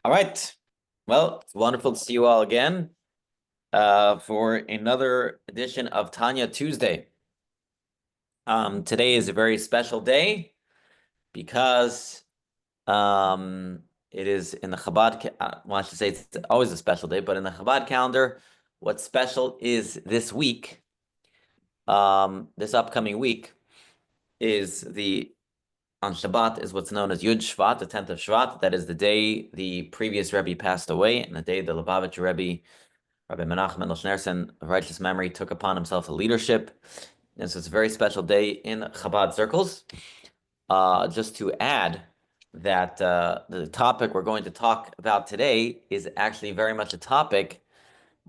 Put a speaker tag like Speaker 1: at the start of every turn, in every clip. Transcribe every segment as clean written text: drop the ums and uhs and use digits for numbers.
Speaker 1: All right. Well, it's wonderful to see you all again for another edition of Tanya Tuesday. Today is a very special day because it is in the Chabad, well, I should say it's always a special day, but in the Chabad calendar, what's special is this week, this upcoming week is on Shabbat is what's known as Yud Shvat, the 10th of Shvat. That is the day the previous Rebbe passed away, and the day the Lubavitcher Rebbe, Rabbi Menachem Mendel Schneerson, of righteous memory, took upon himself the leadership. And so it's a very special day in Chabad circles. Just to add that the topic we're going to talk about today is actually very much a topic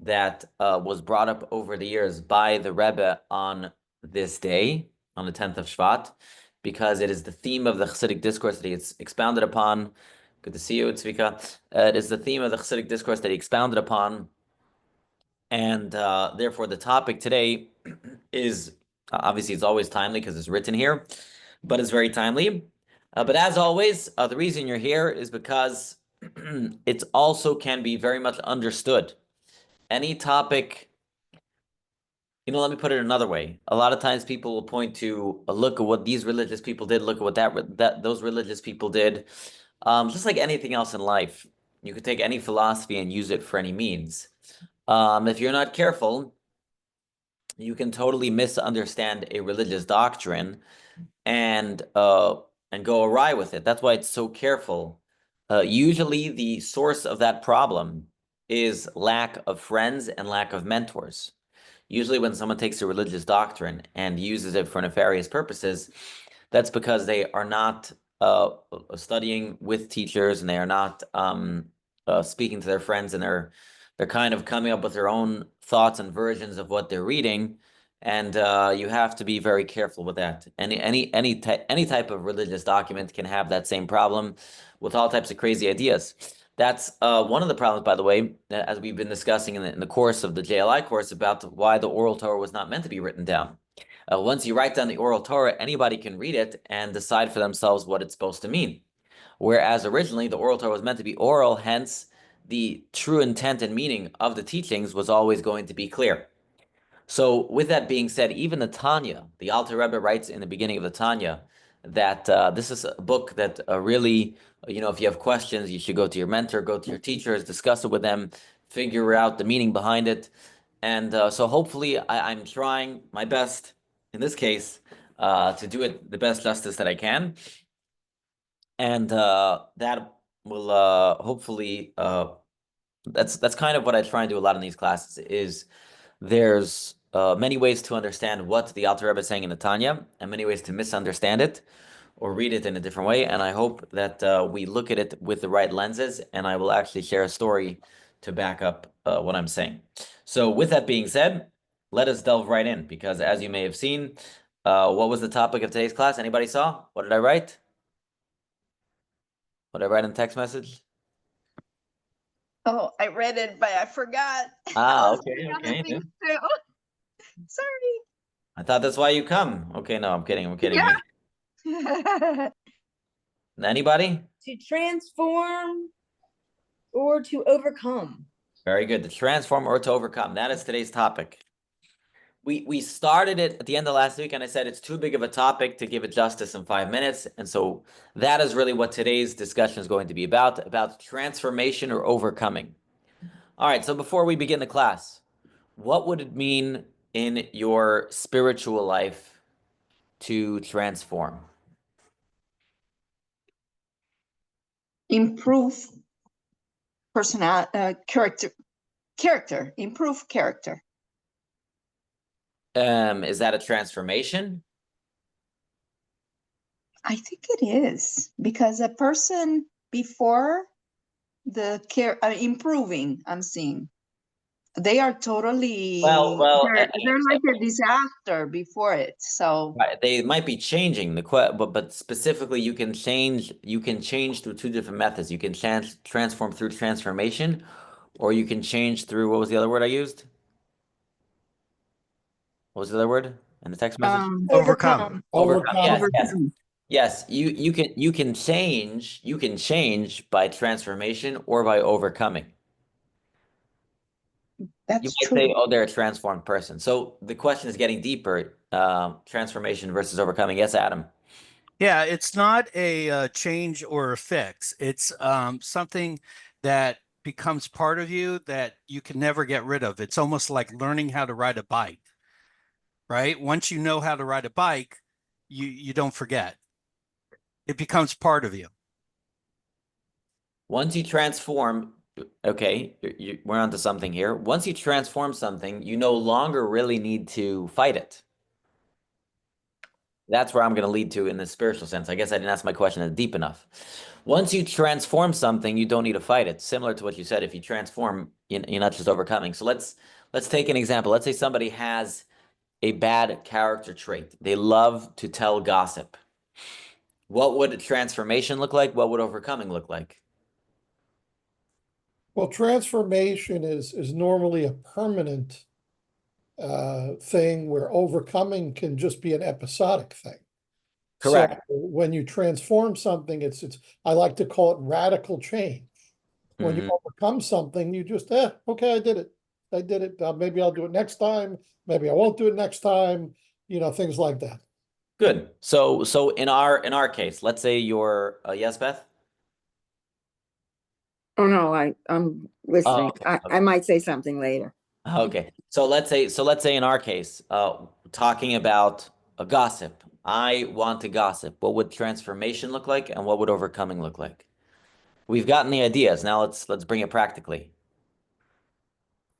Speaker 1: that was brought up over the years by the Rebbe on this day, on the 10th of Shvat, because it is the theme of the Chassidic discourse that he expounded upon. Good to see you, Tzvika. It is the theme of the Chassidic discourse that he expounded upon, and therefore the topic today is obviously it's always timely because it's written here, but it's very timely. But as always, the reason you're here is because it also can be very much understood. Any topic, let me put it another way. A lot of times people will point to look at what these religious people did, look at what those religious people did. Just like anything else in life, you could take any philosophy and use it for any means. If you're not careful, you can totally misunderstand a religious doctrine and go awry with it. That's why it's so careful. Usually the source of that problem is lack of friends and lack of mentors. Usually when someone takes a religious doctrine and uses it for nefarious purposes, that's because they are not studying with teachers and they are not speaking to their friends, and they're kind of coming up with their own thoughts and versions of what they're reading. And you have to be very careful with that. Any type of religious document can have that same problem with all types of crazy ideas. That's one of the problems, by the way, as we've been discussing in the course of the JLI course about why the oral Torah was not meant to be written down. Once you write down the oral Torah, anybody can read it and decide for themselves what it's supposed to mean. Whereas originally the oral Torah was meant to be oral, hence the true intent and meaning of the teachings was always going to be clear. So with that being said, even the Tanya, the Alter Rebbe writes in the beginning of the Tanya that this is a book that really, if you have questions, you should go to your mentor, go to your teachers, discuss it with them, figure out the meaning behind it. And so hopefully I'm trying my best in this case to do it the best justice that I can. And that will hopefully, that's kind of what I try and do a lot in these classes is there's many ways to understand what the Alter Rebbe is saying in the Tanya, and many ways to misunderstand it or read it in a different way. And I hope that we look at it with the right lenses, and I will actually share a story to back up what I'm saying. So with that being said, let us delve right in, because as you may have seen, what was the topic of today's class? Anybody saw? What did I write? What did I write in the text message?
Speaker 2: Oh, I read it, but I forgot.
Speaker 1: Okay.
Speaker 2: Things too. Sorry.
Speaker 1: I thought that's why you come. Okay, no, I'm kidding.
Speaker 2: Yeah.
Speaker 1: Anybody?
Speaker 3: To transform or to overcome.
Speaker 1: Very good. To transform or to overcome. That is today's topic. We started it at the end of last week, and I said it's too big of a topic to give it justice in 5 minutes. And so that is really what today's discussion is going to be about transformation or overcoming. All right, so before we begin the class, what would it mean in your spiritual life to transform?
Speaker 2: Improve character, improve character.
Speaker 1: Is that a transformation?
Speaker 2: I think it is, because a person before the improving, I'm seeing, they are totally they're like a disaster before it. So
Speaker 1: right, they might be changing but specifically you can change through two different methods. You can transform through transformation, or you can change through, what was the other word I used? What was the other word in the text message?
Speaker 3: Overcome.
Speaker 1: Yes. Yes, you can change by transformation or by overcoming. You
Speaker 2: That's
Speaker 1: might
Speaker 2: true.
Speaker 1: say, oh, they're a transformed person. So the question is getting deeper, transformation versus overcoming. Yes, Adam.
Speaker 4: Yeah, it's not a change or a fix. It's something that becomes part of you that you can never get rid of. It's almost like learning how to ride a bike, right? Once you know how to ride a bike, you don't forget. It becomes part of you.
Speaker 1: Once you transform, okay, we're onto something here. Once you transform something, you no longer really need to fight it. That's where I'm going to lead to in the spiritual sense. I guess I didn't ask my question deep enough. Once you transform something, you don't need to fight it. Similar to what you said, if you transform, you're not just overcoming. So let's take an example. Let's say somebody has a bad character trait. They love to tell gossip. What would a transformation look like? What would overcoming look like?
Speaker 5: Well, transformation is normally a permanent thing where overcoming can just be an episodic thing.
Speaker 1: Correct.
Speaker 5: So when you transform something, it's I like to call it radical change. When you overcome something, you just okay, I did it. I did it. Maybe I'll do it next time. Maybe I won't do it next time. Things like that.
Speaker 1: Good. So in our case, let's say you're yes, Beth.
Speaker 6: Oh no, I'm listening.
Speaker 1: okay.
Speaker 6: I might say something later.
Speaker 1: Okay. So let's say in our case, talking about a gossip. I want to gossip. What would transformation look like, and what would overcoming look like? We've gotten the ideas. Now let's bring it practically.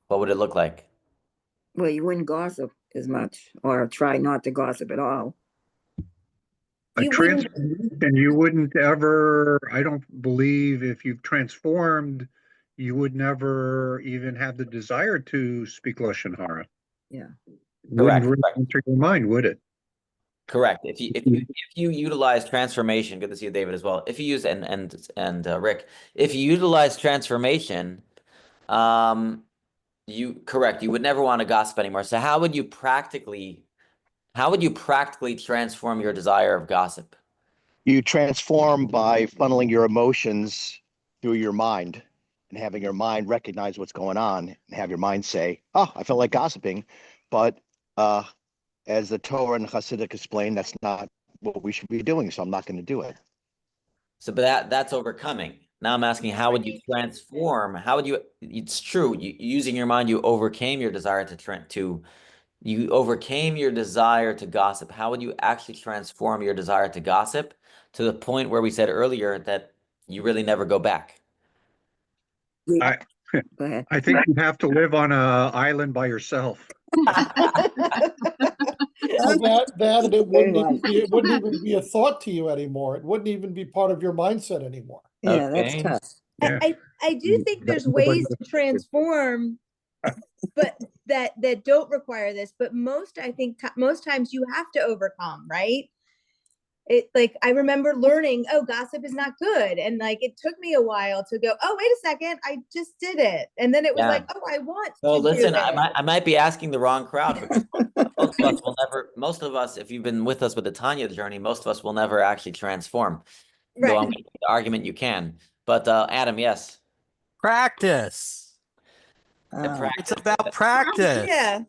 Speaker 1: What would it look like?
Speaker 6: Well, you wouldn't gossip as much or try not to gossip at all.
Speaker 7: A
Speaker 3: You wouldn't-
Speaker 7: transformation, you wouldn't ever, I don't believe if you've transformed, you would never even have the desire to speak Lashon Hara.
Speaker 6: Yeah.
Speaker 7: Wouldn't
Speaker 1: Correct,
Speaker 7: really
Speaker 1: correct.
Speaker 7: enter your mind, would it?
Speaker 1: Correct. If you utilize transformation, good to see you, David, as well. If you use and Rick, if you utilize transformation, you would never want to gossip anymore. So how would you practically transform your desire of gossip?
Speaker 8: You transform by funneling your emotions through your mind and having your mind recognize what's going on and have your mind say, oh, I felt like gossiping. But as the Torah and Hasidic explain, that's not what we should be doing. So I'm not going to do it.
Speaker 1: So, but that's overcoming. Now I'm asking, how would you transform? How would you? It's true. Using your mind, you overcame your desire you overcame your desire to gossip. How would you actually transform your desire to gossip to the point where we said earlier that you really never go back?
Speaker 7: I,
Speaker 6: Go ahead.
Speaker 7: I think you have to live on an island by yourself.
Speaker 5: That it
Speaker 6: Very
Speaker 5: wouldn't even be a thought to you anymore. It wouldn't even be part of your mindset anymore.
Speaker 6: Yeah, that's
Speaker 1: Okay.
Speaker 6: tough.
Speaker 7: Yeah.
Speaker 3: I do think there's ways to transform, but that don't require this. But most times you have to overcome, right? It like I remember learning, oh, gossip is not good, and like it took me a while to go, oh, wait a second, I just did it, and then it was
Speaker 1: Yeah.
Speaker 3: like, oh, I want
Speaker 1: So
Speaker 3: to
Speaker 1: listen,
Speaker 3: do it.
Speaker 1: I might be asking the wrong crowd because most of us, if you've been with us with the Tanya journey, most of us will never actually transform. Though I'm
Speaker 3: Right.
Speaker 1: making the argument you can. But Adam, yes.
Speaker 4: Practice.
Speaker 1: The
Speaker 4: It's about practice.
Speaker 3: Yeah.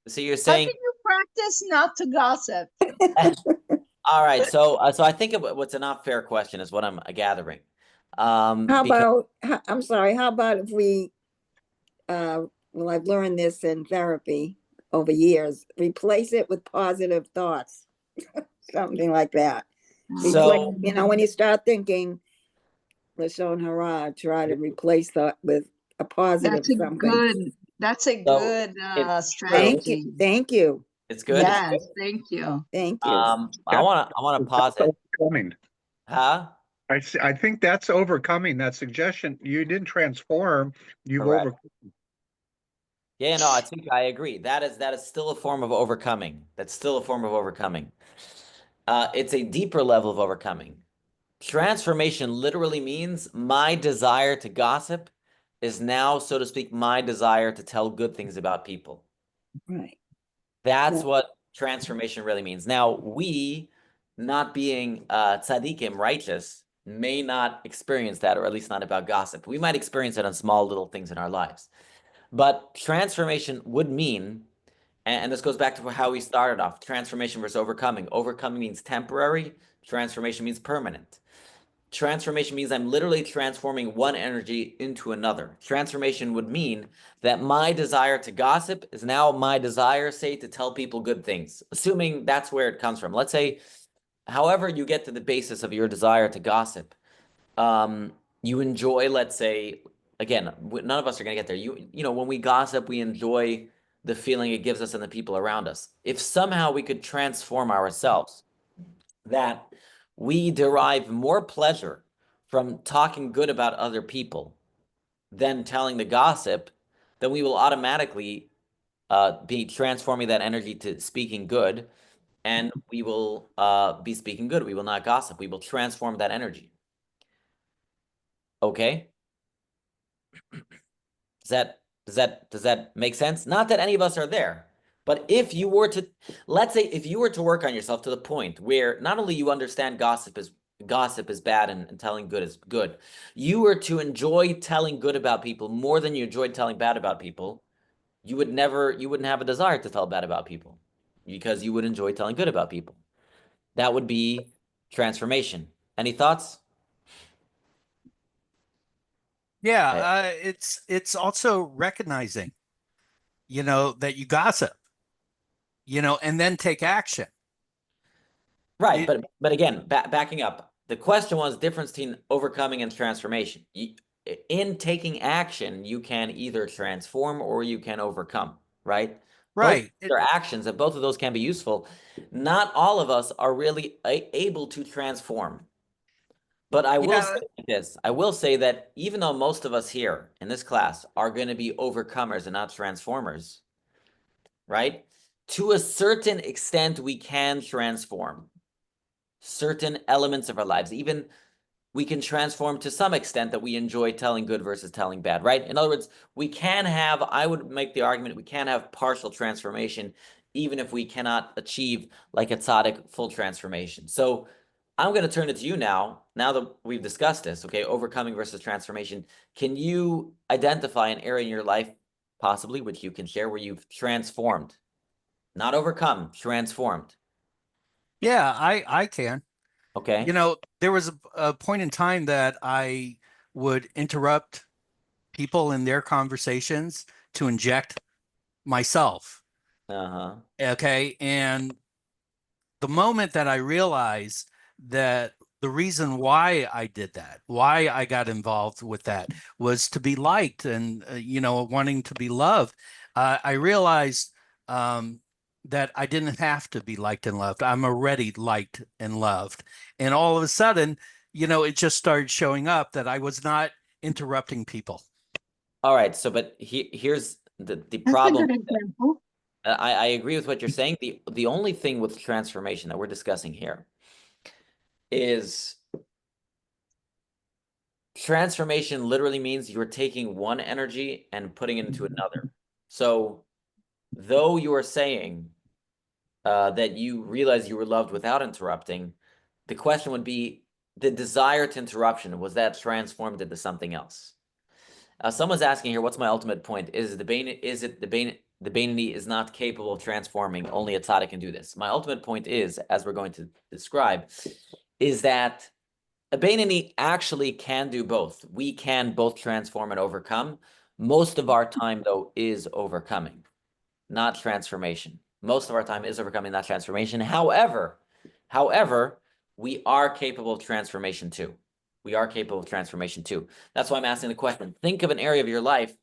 Speaker 1: So you're
Speaker 2: How
Speaker 1: saying,
Speaker 2: can you practice not to gossip?
Speaker 1: all right. So I think what's an unfair question is what I'm gathering.
Speaker 6: How
Speaker 1: Because-
Speaker 6: about, I'm sorry, how about if we, well, I've learned this in therapy over years, replace it with positive thoughts, something like that.
Speaker 1: So
Speaker 6: When you start thinking Lashon Hara, try to replace that with a positive
Speaker 2: That's a
Speaker 6: something.
Speaker 2: that's a
Speaker 1: So,
Speaker 2: good
Speaker 1: it's
Speaker 2: strategy.
Speaker 6: Thank you.
Speaker 1: it's good.
Speaker 2: Yes, thank you.
Speaker 6: Thank you.
Speaker 1: I want to pause
Speaker 7: That's
Speaker 1: it.
Speaker 7: overcoming.
Speaker 1: Huh?
Speaker 7: I think that's overcoming. That suggestion, you didn't transform, you've
Speaker 1: Correct.
Speaker 7: overcome.
Speaker 1: Yeah, no, I think I agree. That is still a form of overcoming. That's still a form of overcoming. It's a deeper level of overcoming. Transformation literally means my desire to gossip is now, so to speak, my desire to tell good things about people.
Speaker 6: Right.
Speaker 1: That's
Speaker 6: Yeah.
Speaker 1: what transformation really means. Now, we not being tzaddikim, righteous, may not experience that, or at least not about gossip. We might experience it on small little things in our lives. But transformation would mean, and this goes back to how we started off, transformation versus overcoming. Overcoming means temporary, transformation means permanent. Transformation means I'm literally transforming one energy into another. Transformation would mean that my desire to gossip is now my desire, say, to tell people good things, assuming that's where it comes from. Let's say, however you get to the basis of your desire to gossip, you enjoy, let's say, again, none of us are going to get there. You know, when we gossip, we enjoy the feeling it gives us and the people around us. If somehow we could transform ourselves, that we derive more pleasure from talking good about other people than telling the gossip, then we will automatically be transforming that energy to speaking good, and we will be speaking good. We will not gossip. We will transform that energy. Okay? Does that make sense? Not that any of us are there, but if you were to, let's say, if you were to work on yourself to the point where not only you understand gossip is bad and telling good is good, you were to enjoy telling good about people more than you enjoyed telling bad about people, you wouldn't have a desire to tell bad about people because you would enjoy telling good about people. That would be transformation. Any thoughts?
Speaker 4: Yeah, it's also recognizing, you know, that you gossip, you know, and then take action.
Speaker 1: Right, but again, backing up, the question was difference between overcoming and transformation. In taking action, you can either transform or you can overcome, right?
Speaker 4: Right.
Speaker 1: Both are actions, and both of those can be useful. Not all of us are really able to transform. But I will say this. I will say that even though most of us here in this class are going to be overcomers and not transformers, right? To a certain extent, we can transform certain elements of our lives. Even we can transform to some extent that we enjoy telling good versus telling bad, right? In other words, we can have, I would make the argument, we can have partial transformation, even if we cannot achieve like a tzaddik full transformation. So I'm going to turn it to you now that we've discussed this, okay, overcoming versus transformation. Can you identify an area in your life, possibly, which you can share, where you've transformed? Not overcome, transformed.
Speaker 4: Yeah, I can.
Speaker 1: Okay.
Speaker 4: You know, there was a point in time that I would interrupt people in their conversations to inject myself.
Speaker 1: Uh-huh.
Speaker 4: Okay. And the moment that I realized that the reason why I did that, why I got involved with that, was to be liked and, you know, wanting to be loved, I realized that I didn't have to be liked and loved. I'm already liked and loved. And all of a sudden, you know, it just started showing up that I was not interrupting people.
Speaker 1: All right. So, but here's the
Speaker 2: That's
Speaker 1: problem.
Speaker 2: a good example.
Speaker 1: I agree with what you're saying. The only thing with transformation that we're discussing here is transformation literally means you're taking one energy and putting it into another. So though you are saying that you realize you were loved without interrupting, the question would be the desire to interruption, was that transformed into something else? Someone's asking here, what's my ultimate point? The Beinoni is not capable of transforming, only a tzaddik can do this. My ultimate point is, as we're going to describe, is that a Beinoni actually can do both. We can both transform and overcome. Most of our time, though, is overcoming, not transformation. Most of our time is overcoming, not transformation. However, we are capable of transformation too. We are capable of transformation too. That's why I'm asking the question. Think of an area of your life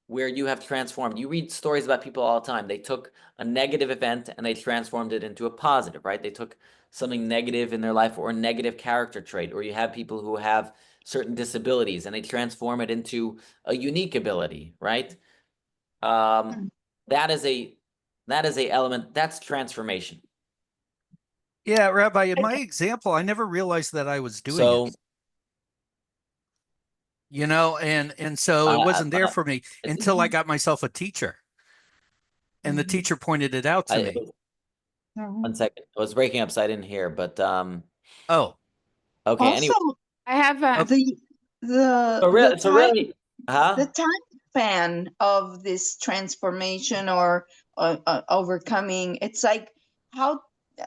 Speaker 1: where you have transformed. You read stories about people all the time. They took a negative event and they transformed it into a positive, right? They took something negative in their life or a negative character trait, or you have people who have certain disabilities and they transform it into a unique ability, right? That is a element, that's transformation.
Speaker 4: Yeah, Rabbi, in my example, I never realized that I was doing it. You know, and so it wasn't there for me until I got myself a teacher. And the teacher pointed it out to me.
Speaker 1: One second. I was breaking up, so I didn't hear, but
Speaker 4: Oh,
Speaker 1: okay.
Speaker 2: Also,
Speaker 1: Anyway,
Speaker 9: I have a,
Speaker 1: so really,
Speaker 2: the time span of this transformation or overcoming, it's like how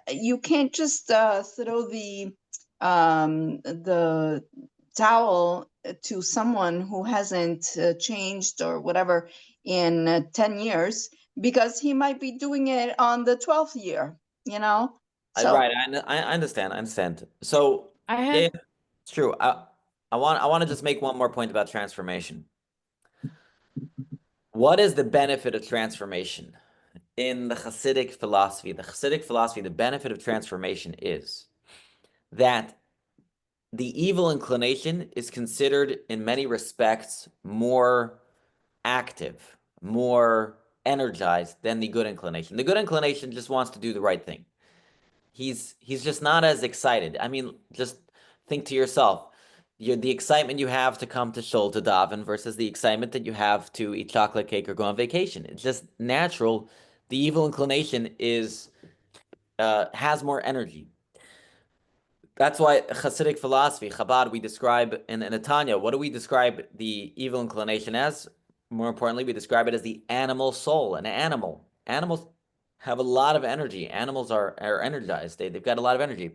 Speaker 2: you can't just throw the towel to someone who hasn't changed or whatever in 10 years, because he might be doing it on the 12th year, you know? So
Speaker 1: right. I understand. I understand. So
Speaker 9: I have,
Speaker 1: yeah, it's true. I want to just make one more point about transformation. What is the benefit of transformation? In the Hasidic philosophy, the benefit of transformation is that the evil inclination is considered in many respects more active, more energized than the good inclination. The good inclination just wants to do the right thing. He's just not as excited. I mean, just think to yourself, the excitement you have to come to Shul to daven versus the excitement that you have to eat chocolate cake or go on vacation. It's just natural. The evil inclination is has more energy. That's why Hasidic philosophy, Chabad, we describe in the Tanya, what do we describe the evil inclination as? More importantly, we describe it as the animal soul, an animal. Animals have a lot of energy. Animals are energized. They've got a lot of energy.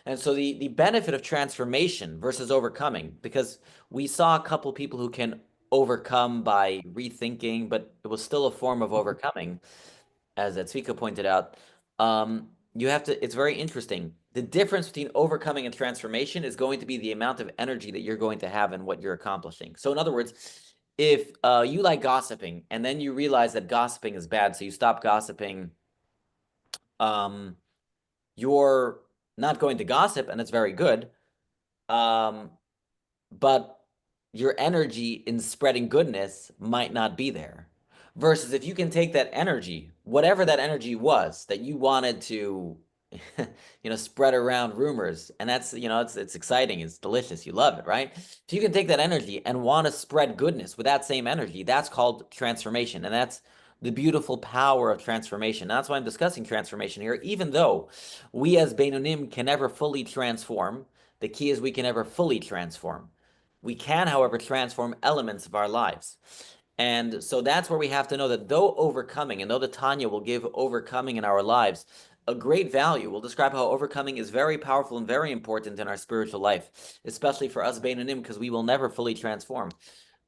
Speaker 1: And so the benefit of transformation versus overcoming, because we saw a couple people who can overcome by rethinking, but it was still a form of overcoming, as Tzvika pointed out. You have to, it's very interesting. The difference between overcoming and transformation is going to be the amount of energy that you're going to have in what you're accomplishing. So in other words, if you like gossiping and then you realize that gossiping is bad, so you stop gossiping, you're not going to gossip, and it's very good. But your energy in spreading goodness might not be there. Versus if you can take that energy, whatever that energy was that you wanted to, spread around rumors, and that's, it's exciting, it's delicious, you love it, right? If you can take that energy and want to spread goodness with that same energy, that's called transformation, and that's the beautiful power of transformation. That's why I'm discussing transformation here, even though we as Beinonim can never fully transform. The key is we can never fully transform. We can, however, transform elements of our lives. And so that's where we have to know that though overcoming, and though the Tanya will give overcoming in our lives a great value, we'll describe how overcoming is very powerful and very important in our spiritual life, especially for us Beinonim, because we will never fully transform.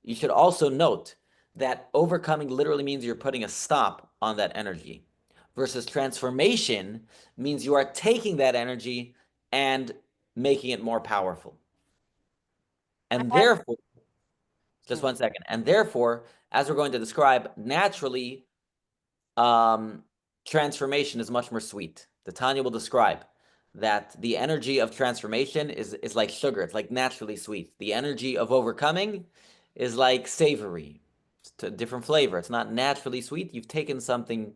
Speaker 1: You should also note that overcoming literally means you're putting a stop on that energy, versus transformation means you are taking that energy and making it more powerful. And therefore, just one second. And therefore, as we're going to describe, naturally, transformation is much more sweet. The Tanya will describe that the energy of transformation is like sugar. It's like naturally sweet. The energy of overcoming is like savory. It's a different flavor. It's not naturally sweet. You've taken something,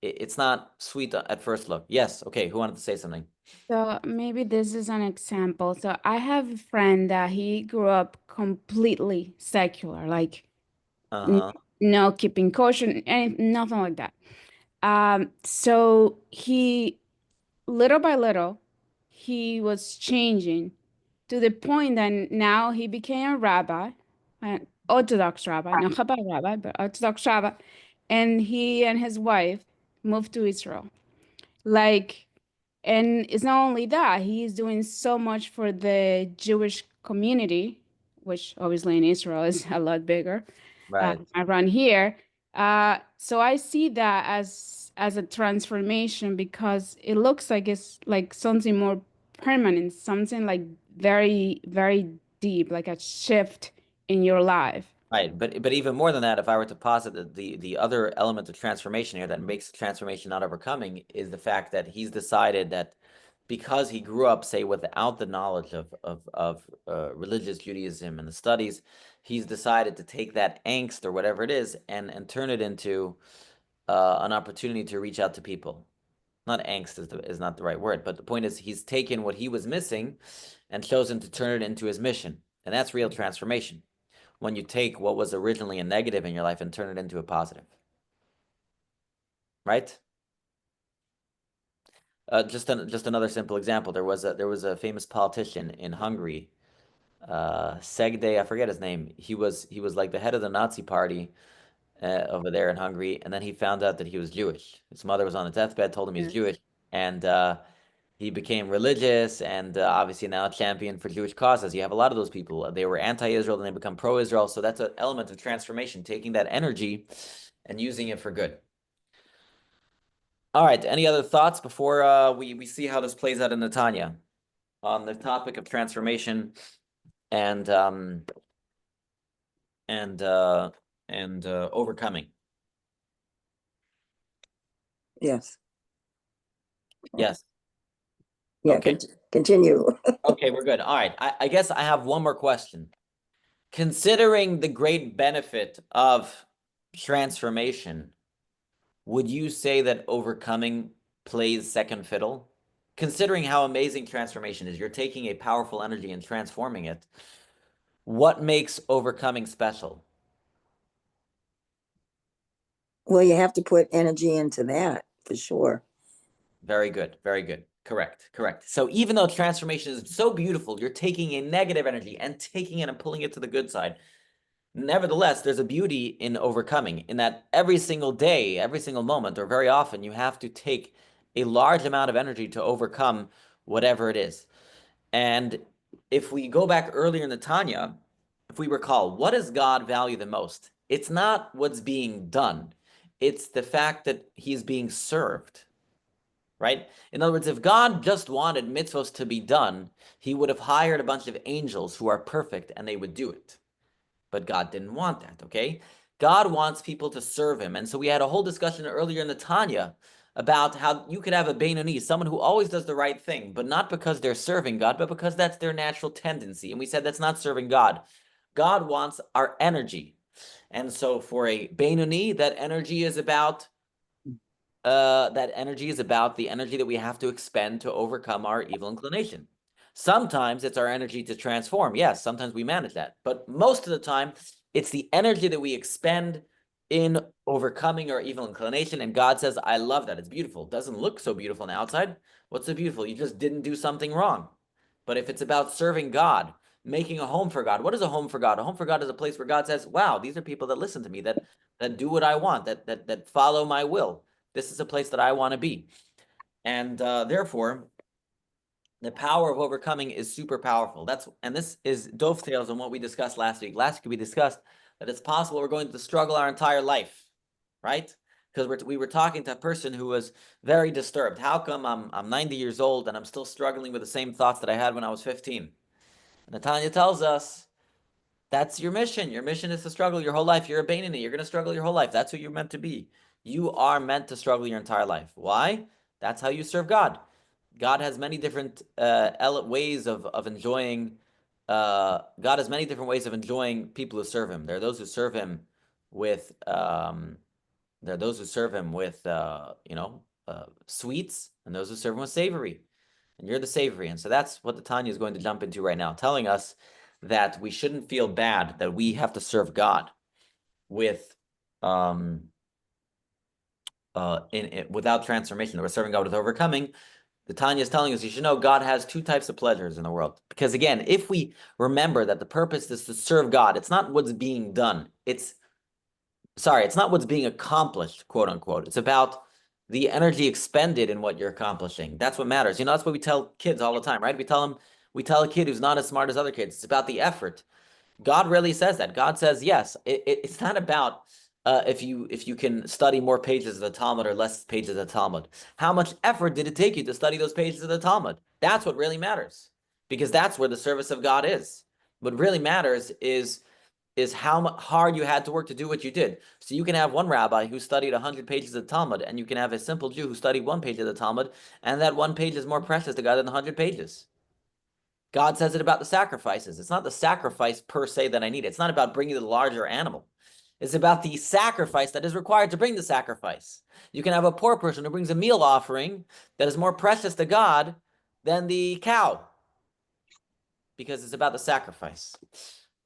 Speaker 1: it's not sweet at first look. Yes. Okay. Who wanted to say something?
Speaker 9: so maybe this is an example. So I have a friend that he grew up completely secular, like no keeping kosher, and nothing like that. So he, little by little, he was changing to the point that now he became a rabbi, an Orthodox rabbi, not Chabad rabbi, but Orthodox rabbi, and he and his wife moved to Israel. Like, and it's not only that, he's doing so much for the Jewish community, which obviously in Israel is a lot bigger
Speaker 1: Right.
Speaker 9: around here. So I see that as a transformation, because it looks like it's like something more permanent, something like very, very deep, like a shift in your life.
Speaker 1: Right, but even more than that, if I were to posit the other element of transformation here that makes transformation not overcoming is the fact that he's decided that because he grew up, say, without the knowledge of religious Judaism and the studies, he's decided to take that angst or whatever it is and turn it into an opportunity to reach out to people. Not angst is not the right word, but the point is he's taken what he was missing and chosen to turn it into his mission, and that's real transformation. When you take what was originally a negative in your life and turn it into a positive. Right? Just another simple example. There was a famous politician in Hungary, Segde, I forget his name. He was like the head of the Nazi party over there in Hungary, and then he found out that he was Jewish. His mother was on his deathbed, told him he's Jewish, and he became religious and obviously now a champion for Jewish causes. You have a lot of those people. They were anti-Israel, then they become pro-Israel. So that's an element of transformation, taking that energy and using it for good. All right. Any other thoughts before we see how this plays out in the Tanya on the topic of transformation and overcoming?
Speaker 6: Yes.
Speaker 1: Yes.
Speaker 6: Yeah,
Speaker 1: Okay.
Speaker 6: continue.
Speaker 1: Okay, we're good. All right. I guess I have one more question. Considering the great benefit of transformation, would you say that overcoming plays second fiddle? Considering how amazing transformation is, you're taking a powerful energy and transforming it. What makes overcoming special?
Speaker 6: Well, you have to put energy into that for sure.
Speaker 1: Very good. Very good. Correct. Correct. So even though transformation is so beautiful, you're taking a negative energy and taking it and pulling it to the good side. Nevertheless, there's a beauty in overcoming, in that every single day, every single moment, or very often, you have to take a large amount of energy to overcome whatever it is. And if we go back earlier in the Tanya, if we recall, what does God value the most? It's not what's being done. It's the fact that he's being served, right? In other words, if God just wanted mitzvos to be done, he would have hired a bunch of angels who are perfect and they would do it. But God didn't want that, okay? God wants people to serve him. And so we had a whole discussion earlier in the Tanya about how you could have a Beinoni, someone who always does the right thing, but not because they're serving God, but because that's their natural tendency. And we said that's not serving God. God wants our energy. And so for a Beinoni, that energy is about the energy that we have to expend to overcome our evil inclination. Sometimes it's our energy to transform. Yes, sometimes we manage that. But most of the time, it's the energy that we expend in overcoming our evil inclination. And God says, I love that. It's beautiful. It doesn't look so beautiful on the outside. What's so beautiful? You just didn't do something wrong. But if it's about serving God, making a home for God, what is a home for God? A home for God is a place where God says, wow, these are people that listen to me, that do what I want, that follow my will. This is a place that I want to be. And therefore, the power of overcoming is super powerful. And this is dovetails on what we discussed last week. Last week we discussed that it's possible we're going to struggle our entire life, right? Because we were talking to a person who was very disturbed. How come I'm 90 years old and I'm still struggling with the same thoughts that I had when I was 15? And Tanya tells us, that's your mission. Your mission is to struggle your whole life. You're a Beinoni. You're going to struggle your whole life. That's who you're meant to be. You are meant to struggle your entire life. Why? That's how you serve God. God has many different ways of enjoying. God has many different ways of enjoying people who serve Him. There are those who serve Him with. Sweets, and those who serve Him with savory. And you're the savory. And so that's what the Tanya is going to jump into right now, telling us that we shouldn't feel bad that we have to serve God with without transformation, that we're serving God with overcoming. The Tanya is telling us you should know God has two types of pleasures in the world. Because again, if we remember that the purpose is to serve God, it's not what's being done. It's not what's being accomplished, quote unquote. It's about the energy expended in what you're accomplishing. That's what matters. You know, that's what we tell kids all the time, right? We tell a kid who's not as smart as other kids, it's about the effort. God really says that. God says, yes, it's not about if you can study more pages of the Talmud or less pages of the Talmud. How much effort did it take you to study those pages of the Talmud? That's what really matters, because that's where the service of God is. What really matters is how hard you had to work to do what you did. So you can have one rabbi who studied 100 pages of the Talmud, and you can have a simple Jew who studied one page of the Talmud, and that one page is more precious to God than 100 pages. God says it about the sacrifices. It's not the sacrifice per se that I need. It's not about bringing the larger animal. It's about the sacrifice that is required to bring the sacrifice. You can have a poor person who brings a meal offering that is more precious to God than the cow, because it's about the sacrifice.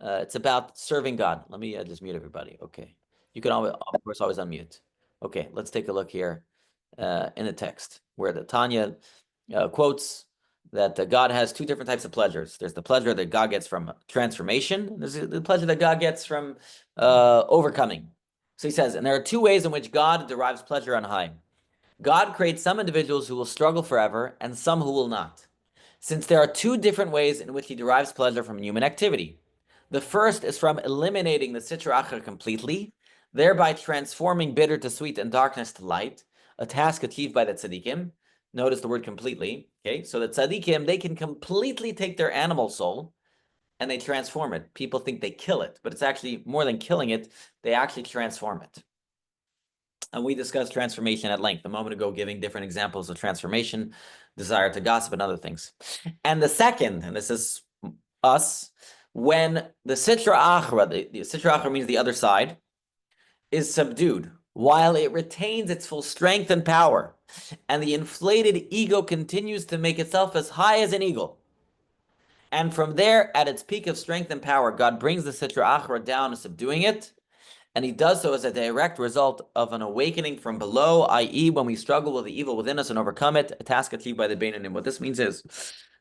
Speaker 1: It's about serving God. Let me just mute everybody. Okay. You can always, of course, always unmute. Okay, let's take a look here. in the text, where the Tanya quotes that God has two different types of pleasures. There's the pleasure that God gets from transformation. There's the pleasure that God gets from overcoming. So he says, and there are two ways in which God derives pleasure on high. God creates some individuals who will struggle forever and some who will not, since there are two different ways in which he derives pleasure from human activity. The first is from eliminating the sitra achra completely, thereby transforming bitter to sweet and darkness to light, a task achieved by the tzaddikim. Notice the word completely. Okay, so the tzaddikim, they can completely take their animal soul and they transform it. People think they kill it, but it's actually more than killing it. They actually transform it. And we discussed transformation at length a moment ago, giving different examples of transformation, desire to gossip, and other things. And the second, and this is us, when the sitra achra, the sitra achra means the other side, is subdued, while it retains its full strength and power, and the inflated ego continues to make itself as high as an eagle. And from there, at its peak of strength and power, God brings the sitra achra down, subduing it. And he does so as a direct result of an awakening from below, i.e., when we struggle with the evil within us and overcome it, a task achieved by the Beinanim. What this means is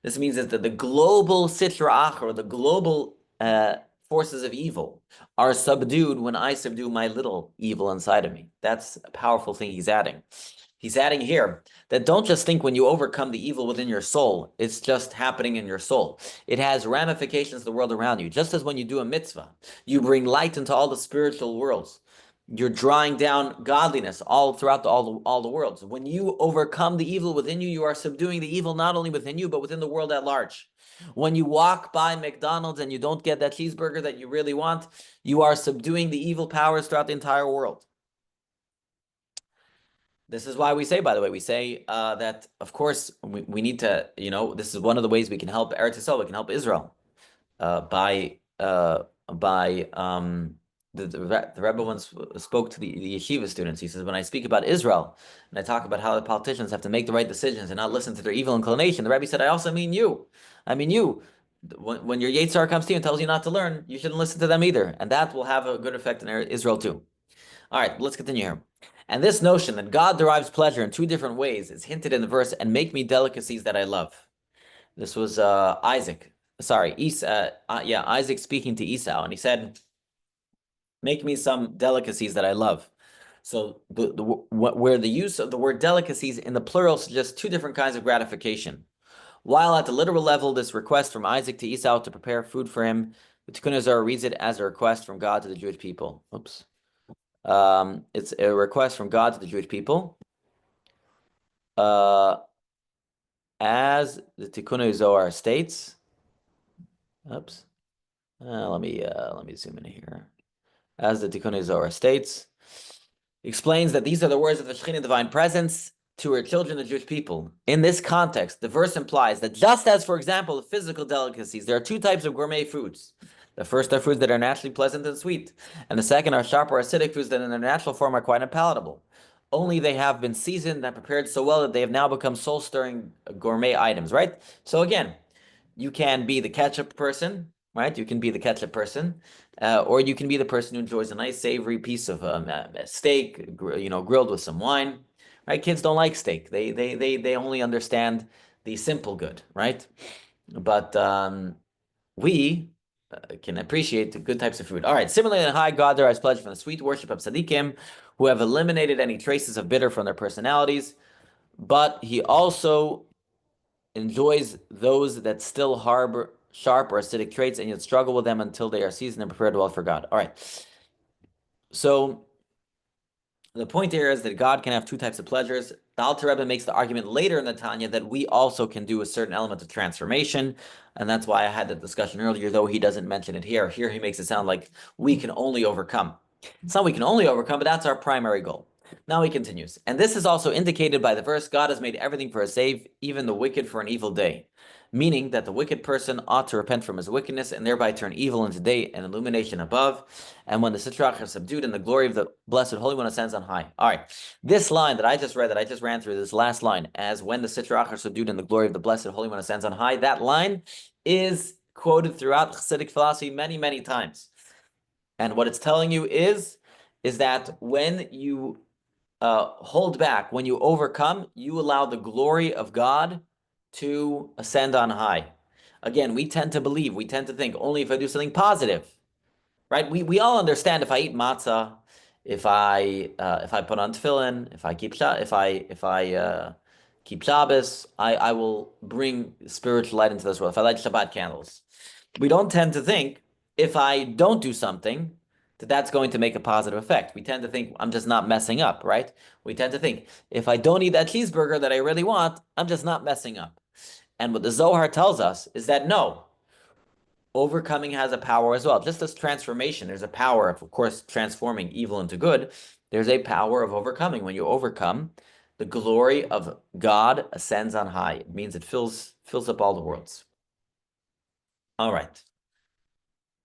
Speaker 1: that the global sitra achra, the global forces of evil, are subdued when I subdue my little evil inside of me. That's a powerful thing he's adding. He's adding here that don't just think when you overcome the evil within your soul, it's just happening in your soul. It has ramifications to the world around you. Just as when you do a mitzvah, you bring light into all the spiritual worlds. You're drawing down godliness all throughout all the worlds. When you overcome the evil within you, you are subduing the evil not only within you, but within the world at large. When you walk by McDonald's and you don't get that cheeseburger that you really want, you are subduing the evil powers throughout the entire world. This is why we say, by the way, that, of course, we need to, this is one of the ways we can help Eretz Yisrael, we can help Israel by the Rebbe once spoke to the yeshiva students. He says, when I speak about Israel and I talk about how the politicians have to make the right decisions and not listen to their evil inclination, the Rebbe said, I also mean you. I mean you. When your Yetzirah comes to you and tells you not to learn, you shouldn't listen to them either. And that will have a good effect in Israel too. All right, let's continue here. And this notion that God derives pleasure in two different ways is hinted in the verse, and make me delicacies that I love. This was Isaac speaking to Esau, and he said, make me some delicacies that I love. So where the use of the word delicacies in the plural suggests two different kinds of gratification. While at the literal level, this request from Isaac to Esau to prepare food for him, the Tikkun Zohar reads it as a request from God to the Jewish people. Oops. It's a request from God to the Jewish people, as the Tikkun Zohar states. Oops. Let me zoom in here. As the Tikkun Zohar states, explains that these are the words of the Shekhinah divine presence to her children, the Jewish people. In this context, the verse implies that just as, for example, the physical delicacies, there are two types of gourmet foods. The first are foods that are naturally pleasant and sweet, and the second are sharp or acidic foods that in their natural form are quite unpalatable. Only they have been seasoned and prepared so well that they have now become soul-stirring gourmet items, right? So again, you can be the ketchup person, right? You can be the ketchup person, or you can be the person who enjoys a nice savory piece of steak, grilled with some wine, right? Kids don't like steak. They only understand the simple good, right? But we can appreciate the good types of food. All right. Similarly, in high, God derives pleasure from the sweet worship of tzaddikim, who have eliminated any traces of bitter from their personalities, but he also enjoys those that still harbor sharp or acidic traits and yet struggle with them until they are seasoned and prepared well for God. All right. So the point here is that God can have two types of pleasures. The Alter Rebbe makes the argument later in the Tanya that we also can do a certain element of transformation. And that's why I had the discussion earlier, though he doesn't mention it here. Here he makes it sound like we can only overcome. It's not we can only overcome, but that's our primary goal. Now he continues. And this is also indicated by the verse, God has made everything for a save, even the wicked for an evil day. Meaning that the wicked person ought to repent from his wickedness and thereby turn evil into day and illumination above. And when the Sitrach is subdued and the glory of the Blessed Holy One ascends on high. All right. This line that I just read, that I just ran through, this last line, as when the Sitrach are subdued and the glory of the Blessed Holy One ascends on high, that line is quoted throughout Chassidic philosophy many, many times. And what it's telling you is that when you hold back. When you overcome, you allow the glory of God to ascend on high. Again, we tend to think only if I do something positive, right? We all understand if I eat matzah, if I put on tefillin, if I keep keep Shabbos, I will bring spiritual light into this world. If I light Shabbat candles, we don't tend to think if I don't do something that that's going to make a positive effect. We tend to think I'm just not messing up, right? We tend to think if I don't eat that cheeseburger that I really want, I'm just not messing up. And what the Zohar tells us is that no, overcoming has a power as well. Just as transformation, there's a power of course, transforming evil into good. There's a power of overcoming. When you overcome, the glory of God ascends on high. It means it fills up all the worlds. All right.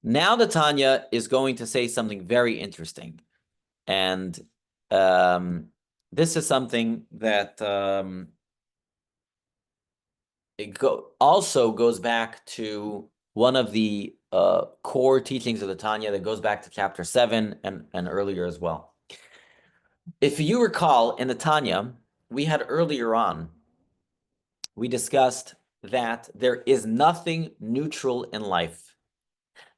Speaker 1: Now the Tanya is going to say something very interesting. And this is something that also goes back to one of the core teachings of the Tanya that goes back to chapter 7 and earlier as well. If you recall in the Tanya, we had earlier on, we discussed that there is nothing neutral in life.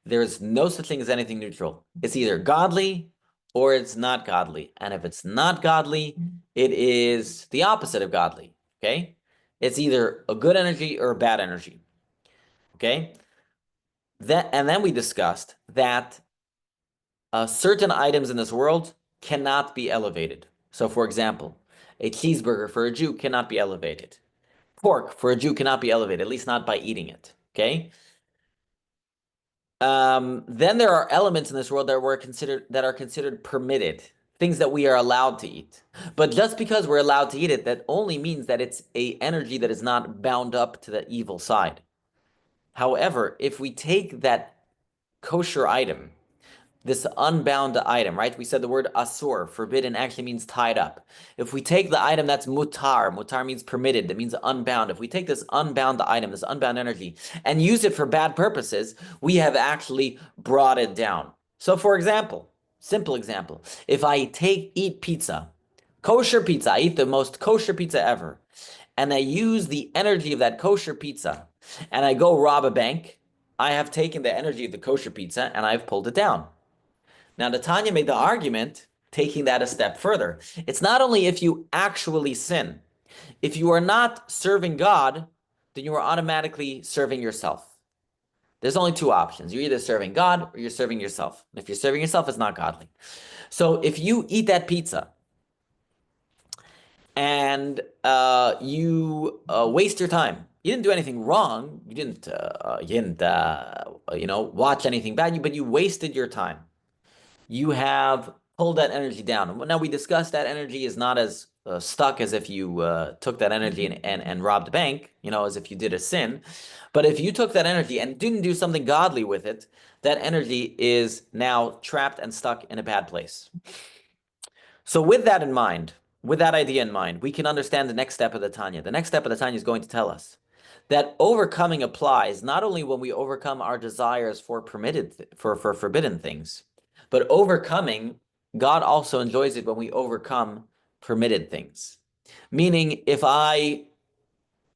Speaker 1: There's no such thing as anything neutral. It's either godly or it's not godly. And if it's not godly, it is the opposite of godly, okay? It's either a good energy or a bad energy, okay? And then we discussed that certain items in this world cannot be elevated. So for example, a cheeseburger for a Jew cannot be elevated. Pork for a Jew cannot be elevated, at least not by eating it, okay? Then there are elements in this world that are considered permitted, things that we are allowed to eat. But just because we're allowed to eat it, that only means that it's an energy that is not bound up to the evil side. However, if we take that kosher item, this unbound item, right? We said the word asur, forbidden, actually means tied up. If we take the item that's mutar means permitted, that means unbound. If we take this unbound item, this unbound energy, and use it for bad purposes, we have actually brought it down. So for example, simple example, if I eat pizza, kosher pizza, I eat the most kosher pizza ever, and I use the energy of that kosher pizza, and I go rob a bank, I have taken the energy of the kosher pizza and I've pulled it down. Now, the Tanya made the argument, taking that a step further. It's not only if you actually sin. If you are not serving God, then you are automatically serving yourself. There's only two options. You're either serving God or you're serving yourself. And if you're serving yourself, it's not godly. So if you eat that pizza and you waste your time, you didn't do anything wrong. You didn't watch anything bad, but you wasted your time. You have pulled that energy down. Now, we discussed that energy is not as stuck as if you took that energy and robbed a bank, as if you did a sin. But if you took that energy and didn't do something godly with it, that energy is now trapped and stuck in a bad place. So with that in mind, with that idea in mind, we can understand the next step of the Tanya. The next step of the Tanya is going to tell us that overcoming applies not only when we overcome our desires for forbidden things, but overcoming, God also enjoys it when we overcome permitted things. Meaning, if I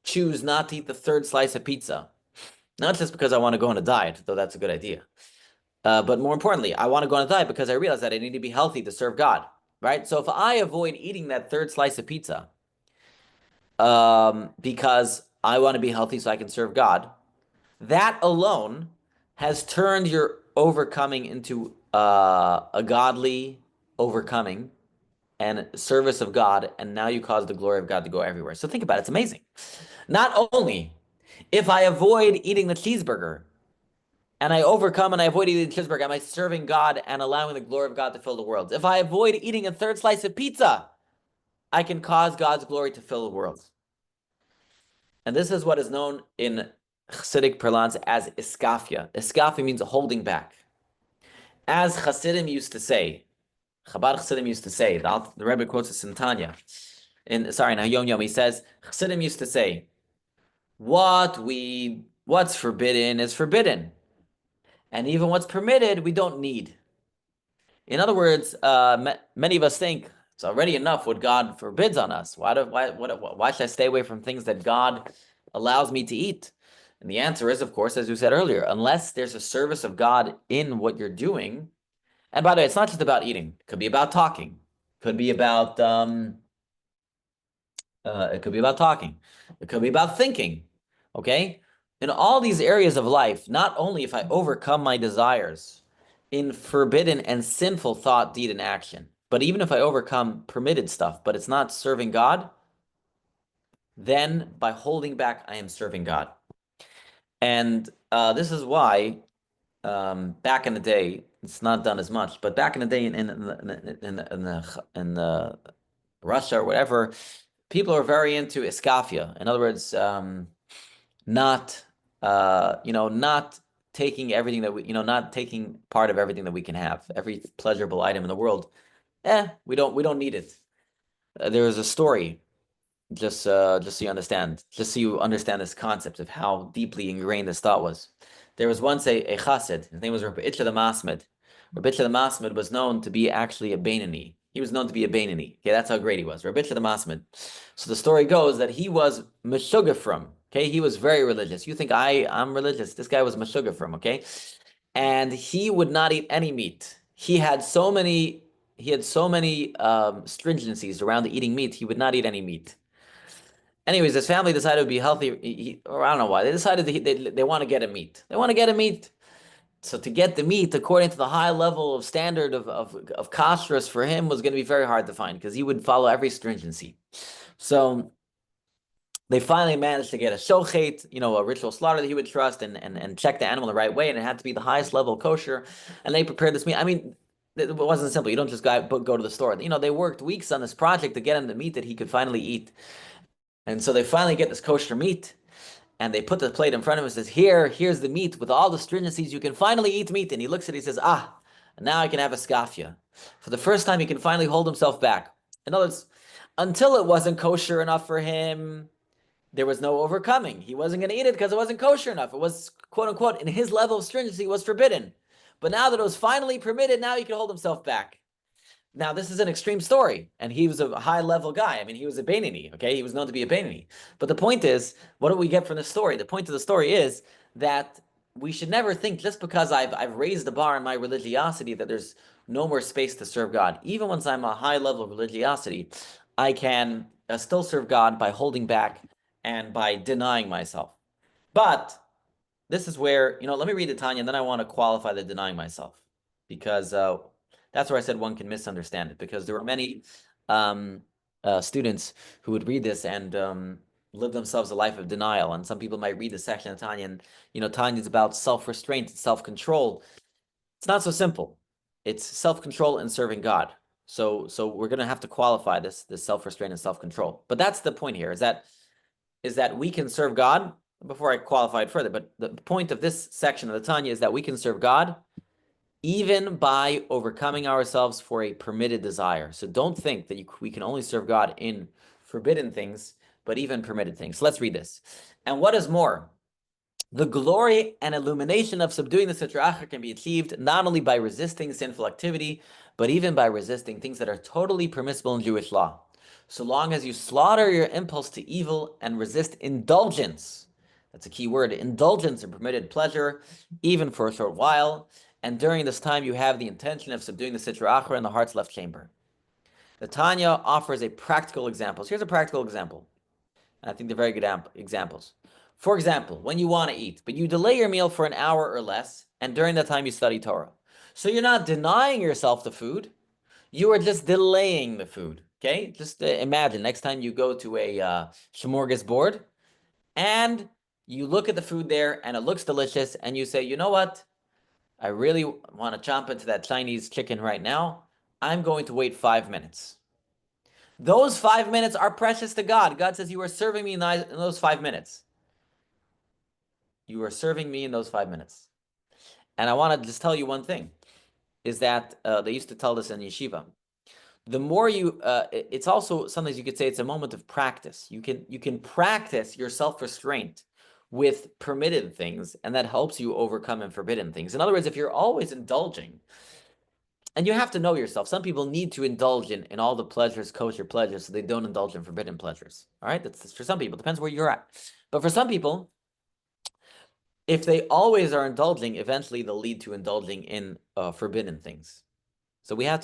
Speaker 1: choose not to eat the third slice of pizza, not just because I want to go on a diet, though that's a good idea, but more importantly, I want to go on a diet because I realize that I need to be healthy to serve God, right? So if I avoid eating that third slice of pizza because I want to be healthy so I can serve God, that alone has turned your overcoming into a godly overcoming and service of God, and now you cause the glory of God to go everywhere. So think about it, it's amazing. Not only if I avoid eating the cheeseburger and I overcome and I avoid eating the cheeseburger, am I serving God and allowing the glory of God to fill the world? If I avoid eating a third slice of pizza, I can cause God's glory to fill the world. And this is what is known in Chassidic parlance as iskafia. Iskafia means holding back. As Chassidim used to say, Chabad Chassidim used to say, the Rebbe quotes this in Tanya, in Hayom Yom, he says, Chassidim used to say, what's forbidden is forbidden. And even what's permitted, we don't need. In other words, many of us think, It's already enough what God forbids on us. Why should I stay away from things that God allows me to eat? And the answer is, of course, as you said earlier, unless there's a service of God in what you're doing. And by the way, it's not just about eating. It could be about talking. It could be about talking. It could be about thinking. Okay? In all these areas of life, not only if I overcome my desires in forbidden and sinful thought, deed, and action, but even if I overcome permitted stuff, but it's not serving God, then by holding back, I am serving God. And this is why back in the day, it's not done as much, but back in the day in Russia or whatever, people are very into iskafia. In other words, not taking everything that we, not taking part of everything that we can have, every pleasurable item in the world. We don't need it. There is a story, just so you understand this concept of how deeply ingrained this thought was. There was once a chassid. His name was Rabbi the Masmid. Rabbi the Masmid was known to be actually a Beinani. He was known to be a Beinani. Okay, that's how great he was. Rabbi the Masmid. So the story goes that he was meshuggah from. Okay, he was very religious. You think I'm religious? This guy was meshuggah from. Okay, and he would not eat any meat. He had so many stringencies around eating meat. He would not eat any meat. Anyways, his family decided to be healthy, or I don't know why. They decided they want to get a meat. They want to get a meat. So to get the meat, according to the high level of standard of kashrus for him, was going to be very hard to find because he would follow every stringency. So they finally managed to get a shochet, a ritual slaughter that he would trust and check the animal the right way, and it had to be the highest level kosher. And they prepared this meat. I mean, it wasn't simple. You don't just go to the store. They worked weeks on this project to get him the meat that he could finally eat. And so they finally get this kosher meat, and they put the plate in front of him and says, here's the meat with all the stringencies. You can finally eat meat. And he looks at it, he says, now I can have a skafia. For the first time, he can finally hold himself back. In other words, until it wasn't kosher enough for him, there was no overcoming. He wasn't going to eat it because it wasn't kosher enough. It was, quote unquote, in his level of stringency, was forbidden. But now that it was finally permitted, now he can hold himself back. Now, this is an extreme story, and he was a high-level guy. I mean, he was a Beinani, okay? He was known to be a Beinani. But the point is, what do we get from this story? The point of the story is that we should never think, just because I've raised the bar in my religiosity, that there's no more space to serve God. Even once I'm a high level of religiosity, I can still serve God by holding back and by denying myself. But this is where, let me read the Tanya, and then I want to qualify the denying myself. Because that's where I said one can misunderstand it, because there were many students who would read this and live themselves a life of denial. And some people might read this section of Tanya, and Tanya is about self-restraint, self-control. It's not so simple. It's self-control and serving God. So we're going to have to qualify this self-restraint and self-control. But that's the point here, is that we can serve God. Before I qualify it further, but the point of this section of the Tanya is that we can serve God even by overcoming ourselves for a permitted desire. So don't think that we can only serve God in forbidden things, but even permitted things. So let's read this. And what is more, the glory and illumination of subduing the Sitra Achra can be achieved not only by resisting sinful activity, but even by resisting things that are totally permissible in Jewish law. So long as you slaughter your impulse to evil and resist indulgence, that's a key word, indulgence in permitted pleasure, even for a short while, and during this time you have the intention of subduing the Sitra Achra in the heart's left chamber. The Tanya offers a practical example. So here's a practical example. And I think they're very good examples. For example, when you want to eat, but you delay your meal for an hour or less, and during that time you study Torah. So you're not denying yourself the food, you are just delaying the food, okay? Just imagine next time you go to a smorgasbord, and you look at the food there, and it looks delicious, and you say, you know what? I really want to chomp into that Chinese chicken right now. I'm going to wait 5 minutes. Those 5 minutes are precious to God. God says, you are serving me in those 5 minutes. You are serving me in those 5 minutes. And I want to just tell you one thing, is that they used to tell this in yeshiva. The more you, it's also, sometimes you could say it's a moment of practice. You can practice your self-restraint with permitted things, and that helps you overcome and forbidden things. In other words, if you're always indulging, And you have to know yourself. Some people need to indulge in all the pleasures, kosher pleasures, so they don't indulge in forbidden pleasures. All right, that's for some people. Depends where you're at. But for some people, if they always are indulging, eventually they'll lead to indulging in forbidden things. So you have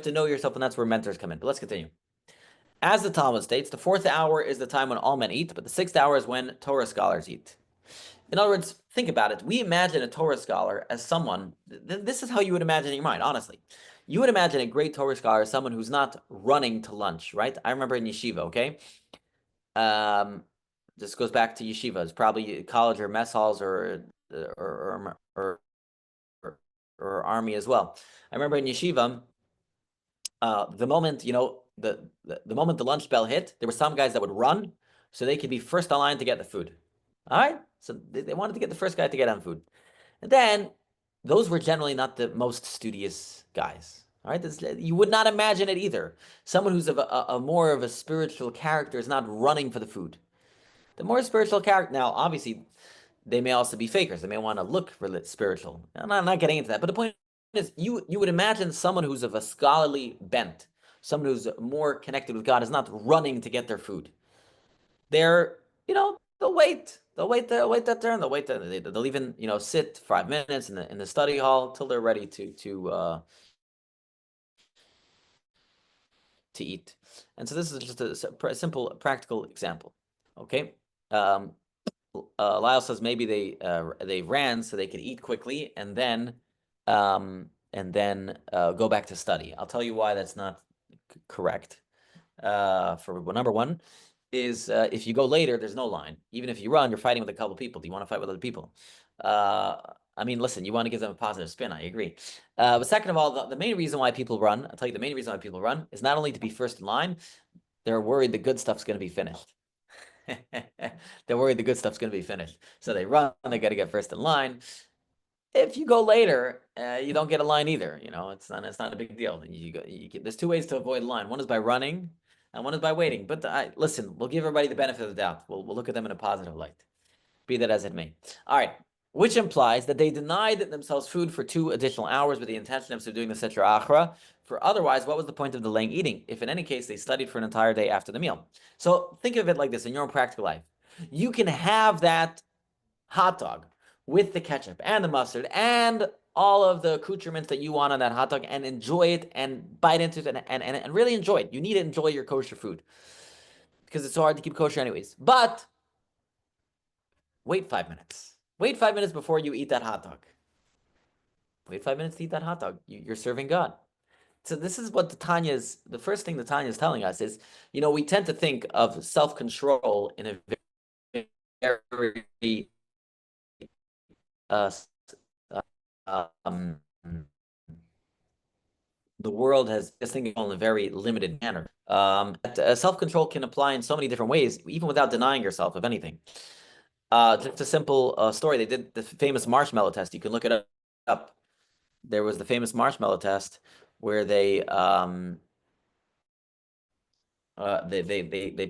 Speaker 1: to know yourself, and that's where mentors come in. But let's continue. As the Talmud states, the 4th hour is the time when all men eat, but the 6th hour is when Torah scholars eat. In other words, think about it. We imagine a Torah scholar as someone, this is how you would imagine in your mind, honestly. You would imagine a great Torah scholar as someone who's not running to lunch, right? I remember in yeshiva, okay? This goes back to yeshivas, probably college or mess halls or army as well. I remember in yeshiva, the moment, the moment the lunch bell hit, there were some guys that would run so they could be first in line to get the food. All right? So they wanted to get the first guy to get on food. And then those were generally not the most studious guys. All right? You would not imagine it either. Someone who's a more of a spiritual character is not running for the food. The more spiritual character, now obviously they may also be fakers. They may want to look spiritual. I'm not getting into that. But the point is, you would imagine someone who's of a scholarly bent, someone who's more connected with God is not running to get their food. They're, they'll wait their turn. They'll even, sit 5 minutes in the study hall till they're ready to eat. And so this is just a simple practical example. Okay. Lyle says maybe they ran so they could eat quickly and then go back to study. I'll tell you why that's not correct. For number one is if you go later, there's no line. Even if you run, you're fighting with a couple people. Do you want to fight with other people? I mean, listen, you want to give them a positive spin. I agree. But second of all, the main reason why people run, I'll tell you the main reason why people run is not only to be first in line, they're worried the good stuff's going to be finished. They're worried the good stuff's going to be finished. So they run, they got to get first in line. If you go later, you don't get a line either. It's not a big deal. There's 2 ways to avoid a line. One is by running and one is by waiting. But listen, we'll give everybody the benefit of the doubt. We'll look at them in a positive light. Be that as it may. All right. Which implies that they denied themselves food for 2 additional hours with the intention of subduing the Sitra Achra. For otherwise, what was the point of delaying eating? If in any case they studied for an entire day after the meal. So think of it like this in your own practical life. You can have that hot dog with the ketchup and the mustard and all of the accoutrements that you want on that hot dog and enjoy it and bite into it and really enjoy it. You need to enjoy your kosher food because it's so hard to keep kosher anyways. But wait 5 minutes. Wait 5 minutes before you eat that hot dog. Wait 5 minutes to eat that hot dog. You're serving God. So this is what the first thing the Tanya is telling us is, we tend to think of self-control in a very the world has this thing in a very limited manner. Self-control can apply in so many different ways, even without denying yourself of anything. Just a simple story. They did the famous marshmallow test. You can look it up. There was the famous marshmallow test where they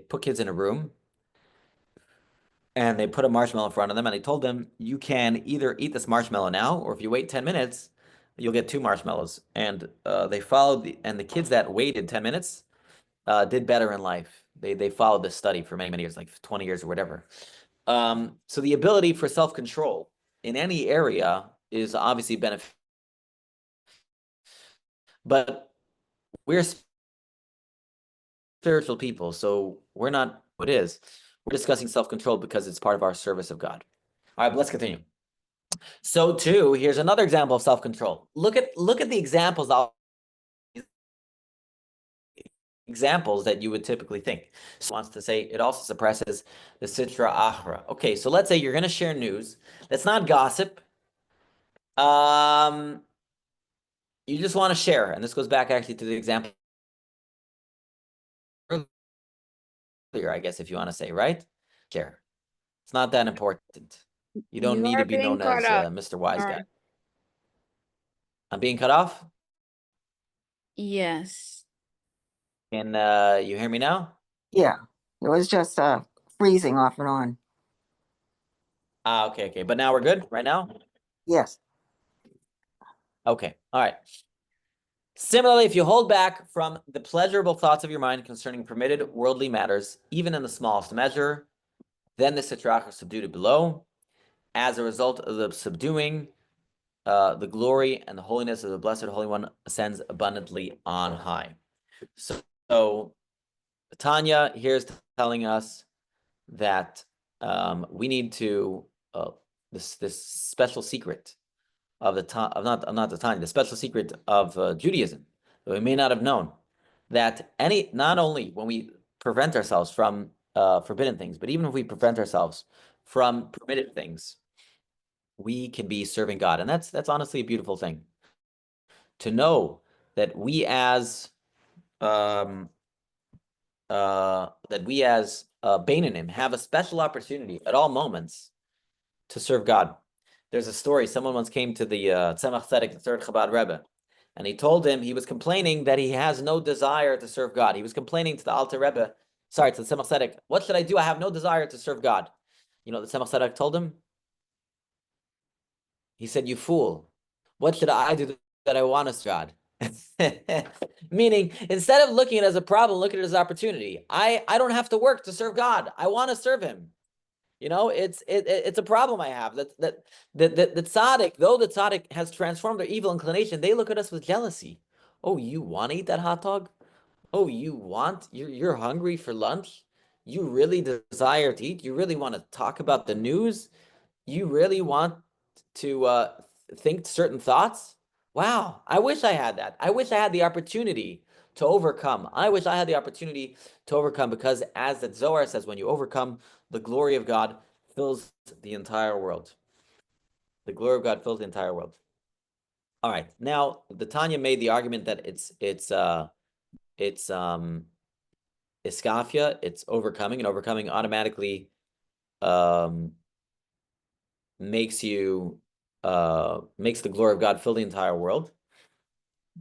Speaker 1: put kids in a room and they put a marshmallow in front of them and they told them you can either eat this marshmallow now or if you wait 10 minutes you'll get 2 marshmallows. And they followed the kids that waited 10 minutes did better in life. They followed this study for many years, like 20 years or whatever. So the ability for self-control in any area is obviously beneficial. But we're spiritual people, so we're not what it is. We're discussing self-control because it's part of our service of God. All right, but let's continue. So too, here's another example of self-control. Look at the examples that you would typically think. So wants to say it also suppresses the Sitra Achra. Okay, so let's say you're going to share news. That's not gossip. You just want to share, and this goes back actually to the example earlier, I guess, if you want to say, right? Share. It's not that important. You don't need to be known as Mr. Wise Guy. I'm being cut off?
Speaker 9: Yes.
Speaker 1: Can you hear me now?
Speaker 6: Yeah, it was just freezing off and on.
Speaker 1: Okay. But now we're good right now?
Speaker 6: Yes.
Speaker 1: Okay. All right. Similarly, if you hold back from the pleasurable thoughts of your mind concerning permitted worldly matters, even in the smallest measure, then the sitra achra is subdued below. As a result of the subduing, the glory and the holiness of the Blessed Holy One ascends abundantly on high. So Tanya here is telling us that we need to this special secret of the the special secret of Judaism that we may not have known, that not only when we prevent ourselves from forbidden things, but even if we prevent ourselves from permitted things, we can be serving God, and that's honestly a beautiful thing to know that we as Bainanim have a special opportunity at all moments to serve God. There's a story. Someone once came to the Tzemach Tzedek, the third Chabad Rebbe, and he told him he was complaining that he has no desire to serve God. He was complaining to the Alter Rebbe, to the Tzemach Tzedek, what should I do? I have no desire to serve God. You know what the Tzemach Tzedek told him? He said, you fool. What should I do that I want to serve God? Meaning, instead of looking at it as a problem, look at it as an opportunity. I don't have to work to serve God. I want to serve him. You know, it's a problem I have. That the tzaddik, though the tzaddik has transformed their evil inclination, they look at us with jealousy. Oh, you want to eat that hot dog? Oh, you're hungry for lunch? You really desire to eat? You really want to talk about the news? You really want to think certain thoughts? Wow, I wish I had that. I wish I had the opportunity to overcome. I wish I had the opportunity to overcome, because as the Zohar says, when you overcome, the glory of God fills the entire world. The glory of God fills the entire world. All right. Now, the Tanya made the argument that it's iskafia, it's overcoming, and overcoming automatically makes the glory of God fill the entire world.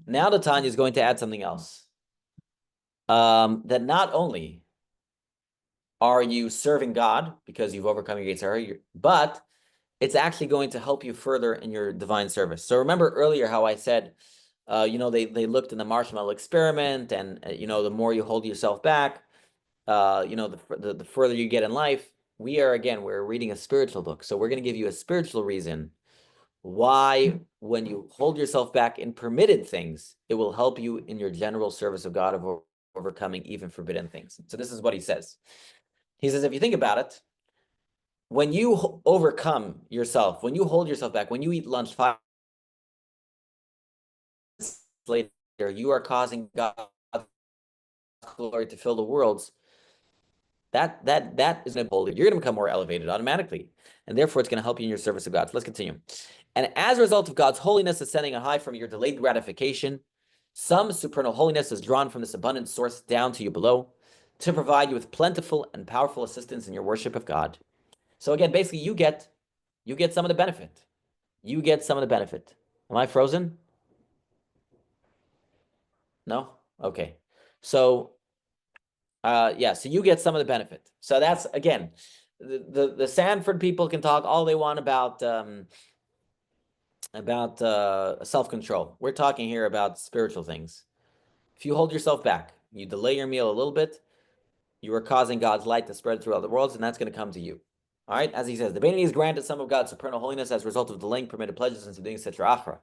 Speaker 1: Now the Tanya is going to add something else. That not only are you serving God because you've overcome your Yetzer Hara, but it's actually going to help you further in your divine service. So remember earlier how I said, they looked in the marshmallow experiment, and the more you hold yourself back, the further you get in life. We're reading a spiritual book, so we're going to give you a spiritual reason why, when you hold yourself back in permitted things, it will help you in your general service of God of overcoming even forbidden things. So this is what he says. He says, if you think about it, when you overcome yourself, when you hold yourself back, when you eat lunch 5 minutes later, you are causing God's glory to fill the worlds. That is going to hold you. You're going to become more elevated automatically, and therefore it's going to help you in your service of God. So let's continue. And as a result of God's holiness ascending on high from your delayed gratification, some supernal holiness is drawn from this abundant source down to you below to provide you with plentiful and powerful assistance in your worship of God. So again, basically, you get some of the benefit. You get some of the benefit. Am I frozen? No? Okay. So, so you get some of the benefit. So that's, again, the Sanford people can talk all they want about self-control. We're talking here about spiritual things. If you hold yourself back, you delay your meal a little bit, you are causing God's light to spread through other worlds, and that's going to come to you. All right, as he says, the Bainani is granted some of God's supernal holiness as a result of delaying permitted pleasures and subduing sitra achra.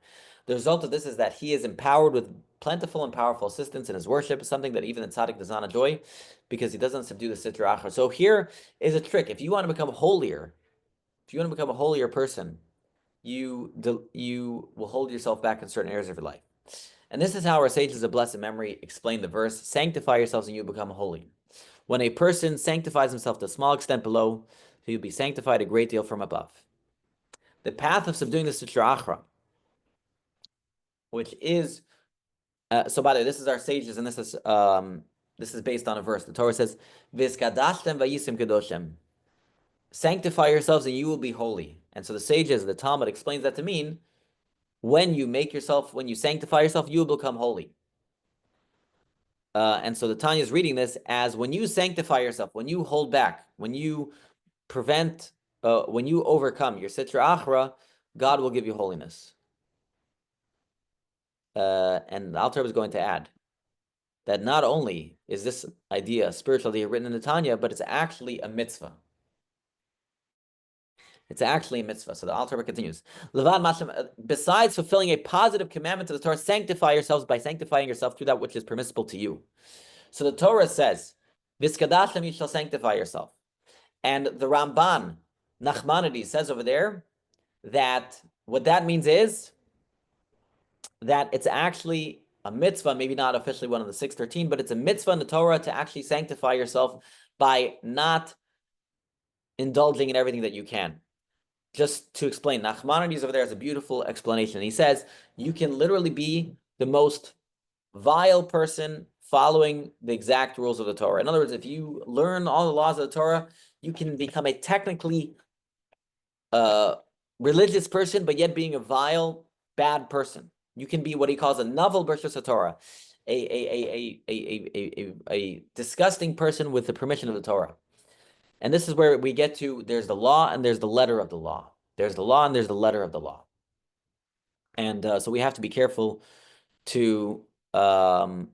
Speaker 1: The result of this is that he is empowered with plentiful and powerful assistance in his worship, something that even the tzaddik does not enjoy, because he doesn't subdue the sitra achra. So here is a trick. If you want to become holier, if you want to become a holier person, you will hold yourself back in certain areas of your life. And this is how our sages of blessed memory explain the verse, sanctify yourselves and you become holy. When a person sanctifies himself to a small extent below, he will be sanctified a great deal from above. The path of subduing the sitra achra, which is, so by the way, this is our sages, and this is based on a verse. The Torah says, "V'skadashtem vayisim kedoshem." Sanctify yourselves and you will be holy. And so the sages, the Talmud explains that to mean, when you sanctify yourself, you will become holy. And so the Tanya is reading this as, when you sanctify yourself, when you hold back, when you prevent, when you overcome your sitra achra, God will give you holiness. and the Alter is going to add that not only is this idea spiritually written in the Tanya, but it's actually a mitzvah. It's actually a mitzvah. So the Alter continues. Besides fulfilling a positive commandment of the Torah, sanctify yourselves by sanctifying yourself through that which is permissible to you. So the Torah says, Viskadashim, you shall sanctify yourself. And the Ramban, Nachmanides, says over there that what that means is that it's actually a mitzvah, maybe not officially one of the 613, but it's a mitzvah in the Torah to actually sanctify yourself by not indulging in everything that you can. Just to explain, Nachmanides over there has a beautiful explanation. He says, you can literally be the most vile person following the exact rules of the Torah. In other words, if you learn all the laws of the Torah, you can become a technically religious person, but yet being a vile, bad person. You can be what he calls a novel b'rshus Torah, a disgusting person with the permission of the Torah. And this is where we get to, there's the law and there's the letter of the law. There's the law and there's the letter of the law. And so we have to be careful to, so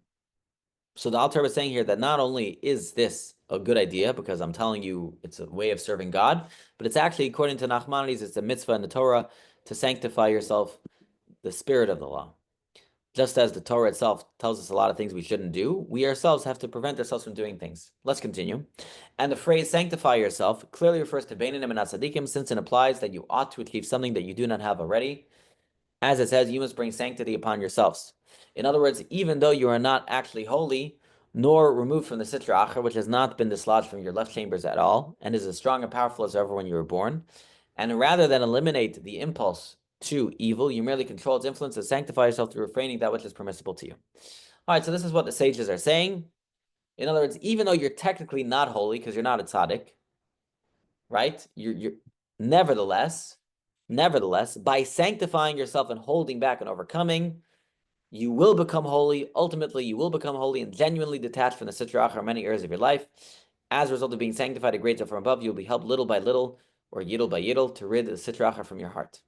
Speaker 1: the Alter was saying here that not only is this a good idea, because I'm telling you it's a way of serving God, but it's actually, according to Nachmanides, it's a mitzvah in the Torah to sanctify yourself, the spirit of the law. Just as the Torah itself tells us a lot of things we shouldn't do, we ourselves have to prevent ourselves from doing things. Let's continue. And the phrase sanctify yourself clearly refers to Beinanim and Tzadikim, since it implies that you ought to achieve something that you do not have already. As it says, you must bring sanctity upon yourselves. In other words, even though you are not actually holy, nor removed from the Sitra Achra, which has not been dislodged from your left chambers at all, and is as strong and powerful as ever when you were born, and rather than eliminate the impulse to evil, you merely control its influence to sanctify yourself through refraining that which is permissible to you. All right, so this is what the sages are saying. In other words, even though you're technically not holy because you're not a tzaddik, right? You're nevertheless, by sanctifying yourself and holding back and overcoming, you will become holy. Ultimately, you will become holy and genuinely detached from the Sitra Achra many areas of your life. As a result of being sanctified a great deal from above, you will be helped little by little, or yidel by yidel, to rid the Sitra Achra from your heart.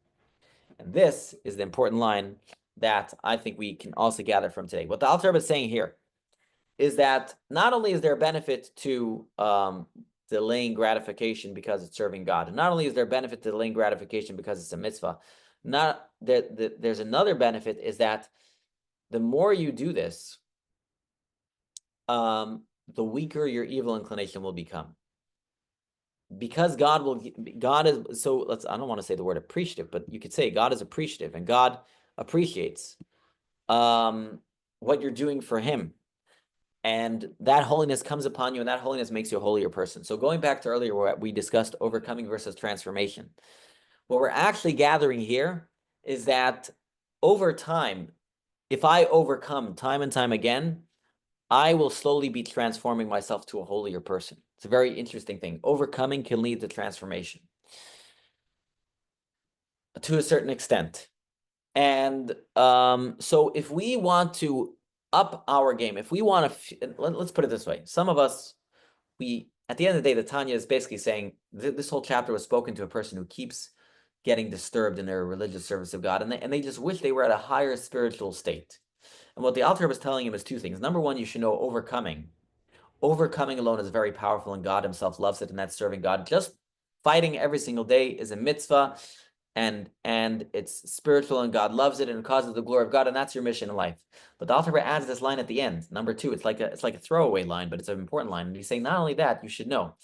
Speaker 1: And this is the important line that I think we can also gather from today. What the Alter is saying here is that not only is there a benefit to delaying gratification because it's serving God, and not only is there a benefit to delaying gratification because it's a mitzvah, there's another benefit is that the more you do this, the weaker your evil inclination will become. Because God is, so I don't want to say the word appreciative, but you could say God is appreciative and God appreciates what you're doing for him. And that holiness comes upon you, and that holiness makes you a holier person. So going back to earlier where we discussed overcoming versus transformation, what we're actually gathering here is that over time, if I overcome time and time again, I will slowly be transforming myself to a holier person. It's a very interesting thing. Overcoming can lead to transformation to a certain extent. And so if we want to up our game, if we want to, let's put it this way. Some of us, at the end of the day, the Tanya is basically saying this whole chapter was spoken to a person who keeps getting disturbed in their religious service of God, and they just wish they were at a higher spiritual state. And what the Alter was telling him is two things. Number one, you should know overcoming. Overcoming alone is very powerful, and God himself loves it, and that's serving God. Just fighting every single day is a mitzvah, and it's spiritual, and God loves it, and it causes the glory of God, and that's your mission in life. But the Alter adds this line at the end, number two. It's like a throwaway line, but it's an important line. And he's saying not only that, you should know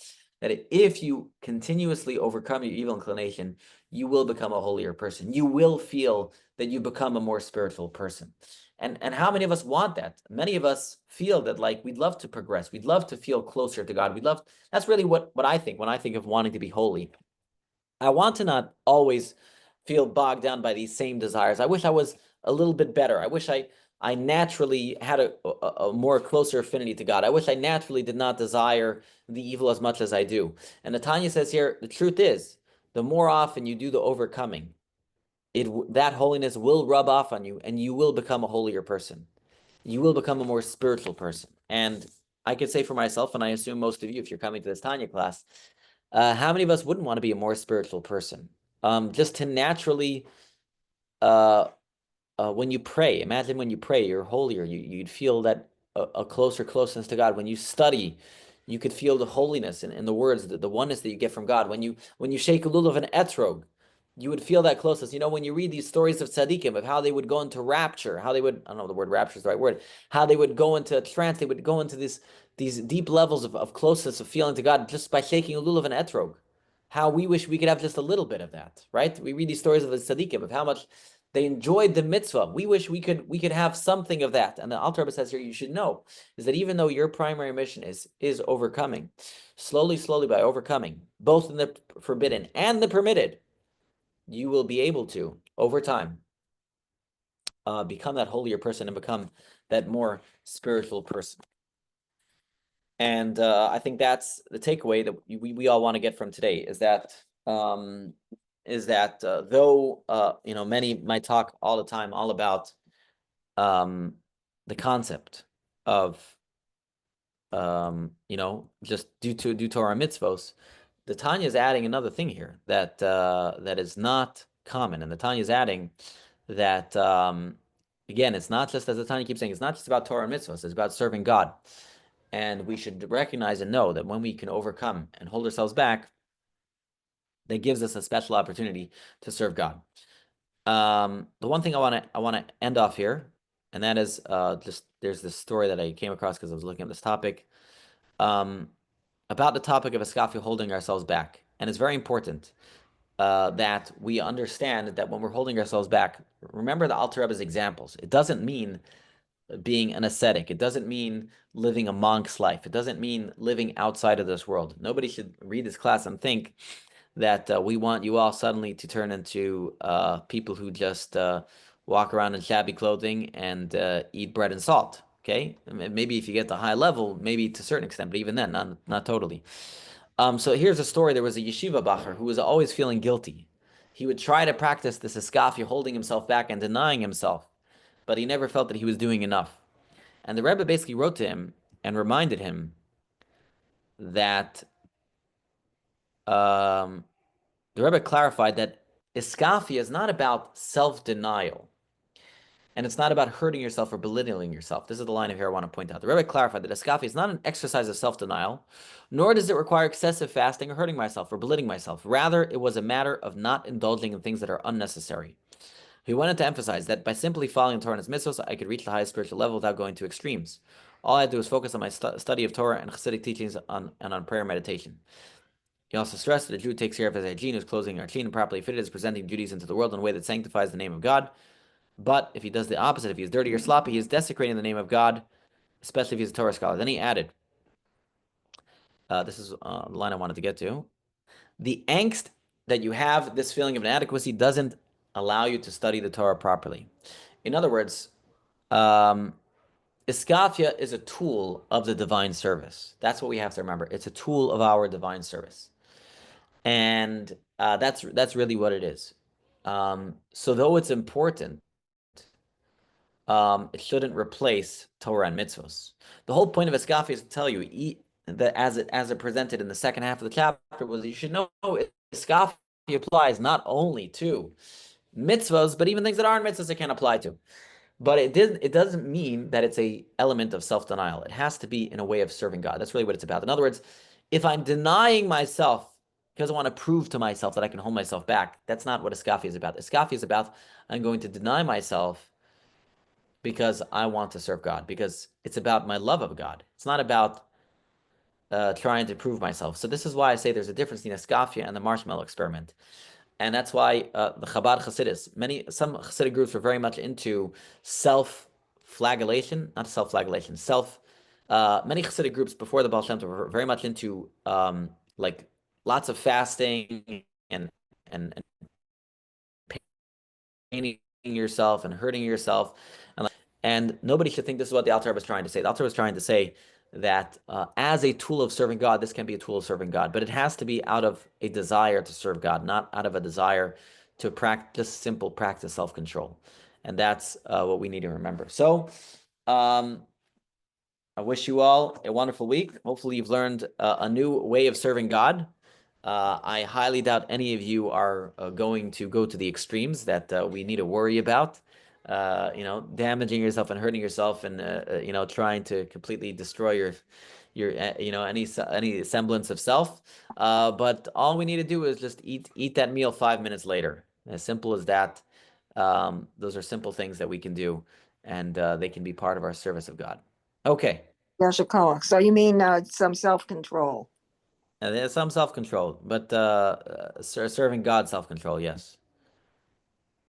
Speaker 1: that if you continuously overcome your evil inclination, you will become a holier person. You will feel that you become a more spiritual person. And how many of us want that? Many of us feel that like we'd love to progress. We'd love to feel closer to God. That's really what I think when I think of wanting to be holy. I want to not always feel bogged down by these same desires. I wish I was a little bit better. I wish I naturally had a more closer affinity to God. I wish I naturally did not desire the evil as much as I do. And the Tanya says here, the truth is, the more often you do the overcoming, that holiness will rub off on you, and you will become a holier person. You will become a more spiritual person. And I could say for myself, and I assume most of you, if you're coming to this Tanya class, how many of us wouldn't want to be a more spiritual person? Just to naturally when you pray, imagine when you pray, you're holier. You'd feel that a closer closeness to God. When you study, you could feel the holiness in the words, the oneness that you get from God. When you shake a lulav and etrog, you would feel that closeness. You know, when you read these stories of tzaddikim, of how they would go into rapture, how they would, I don't know if the word rapture is the right word, how they would go into trance, they would go into these deep levels of closeness, of feeling to God, just by shaking a lulav and etrog. How we wish we could have just a little bit of that, right? We read these stories of the tzaddikim, of how much they enjoyed the mitzvah. We wish we could have something of that. And the Alter Rebbe says here, you should know, is that even though your primary mission is overcoming, slowly by overcoming, both in the forbidden and the permitted, you will be able to, over time, become that holier person and become that more spiritual person. And I think that's the takeaway that we all want to get from today, is that though many might talk all the time all about the concept of just do Torah mitzvos, the Tanya is adding another thing here that that is not common, and the Tanya is adding that again, it's not just, as the Tanya keeps saying, it's not just about Torah and mitzvos, it's about serving God. And we should recognize and know that when we can overcome and hold ourselves back, that gives us a special opportunity to serve God. The one thing I want to end off here, and that is just there's this story that I came across because I was looking at this topic about the topic of Iskafia, holding ourselves back. And it's very important that we understand that when we're holding ourselves back, remember the Alter Rebbe's examples. It doesn't mean being an ascetic. It doesn't mean living a monk's life. It doesn't mean living outside of this world. Nobody should read this class and think that we want you all suddenly to turn into people who just walk around in shabby clothing and eat bread and salt. Okay, maybe if you get the high level, maybe to a certain extent, but even then, not totally. So here's a story. There was a yeshiva bacher who was always feeling guilty. He would try to practice this iskafia, holding himself back and denying himself, but he never felt that he was doing enough. And the Rebbe basically wrote to him and reminded him that the Rebbe clarified that iskafia is not about self-denial, and it's not about hurting yourself or belittling yourself. This is the line of here I want to point out. The Rebbe clarified that iskafia is not an exercise of self-denial, nor does it require excessive fasting or hurting myself or belittling myself. Rather, it was a matter of not indulging in things that are unnecessary. He wanted to emphasize that by simply following Torah and its mitzvos, I could reach the highest spiritual level without going to extremes. All I had to do was focus on my study of Torah and Chassidic teachings and on prayer and meditation. He also stressed that a Jew takes care of his hygiene, who's clothing are clean and properly fitted, is presenting duties into the world in a way that sanctifies the name of God. But if he does the opposite, if he is dirty or sloppy, he is desecrating the name of God, especially if he's a Torah scholar. Then he added, this is the line I wanted to get to, the angst that you have, this feeling of inadequacy, doesn't allow you to study the Torah properly. In other words, iskafia is a tool of the divine service. That's what we have to remember. It's a tool of our divine service. And that's really what it is. So though it's important, it shouldn't replace Torah and mitzvos. The whole point of iskafia is to tell you that as it presented in the second half of the chapter was you should know iskafia applies not only to mitzvos, but even things that aren't mitzvahs it can apply to. But it doesn't mean that it's a element of self-denial. It has to be in a way of serving God. That's really what it's about. In other words, if I'm denying myself because I want to prove to myself that I can hold myself back, that's not what iskafia is about. Iskafia is about I'm going to deny myself because I want to serve God, because it's about my love of God. It's not about trying to prove myself. So this is why I say there's a difference between iskafia and the marshmallow experiment. And that's why the Chabad Hasidus, some Hasidic groups were very much into self-flagellation, not self-flagellation, many Hasidic groups before the Baal Shem Tov were very much into like lots of fasting and paining yourself and hurting yourself. And nobody should think this is what the Alter Rebbe was trying to say. The Alter Rebbe was trying to say that as a tool of serving God, this can be a tool of serving God, but it has to be out of a desire to serve God, not out of a desire to practice simple practice self-control. And that's what we need to remember. So I wish you all a wonderful week. Hopefully you've learned a new way of serving God. I highly doubt any of you are going to go to the extremes that we need to worry about. damaging yourself and hurting yourself, and trying to completely destroy your any semblance of self. But all we need to do is just eat that meal 5 minutes later. As simple as that. Those are simple things that we can do, and they can be part of our service of God. Okay.
Speaker 6: Yashikoa. So you mean some self-control?
Speaker 1: There's some self-control, but serving God self-control, yes.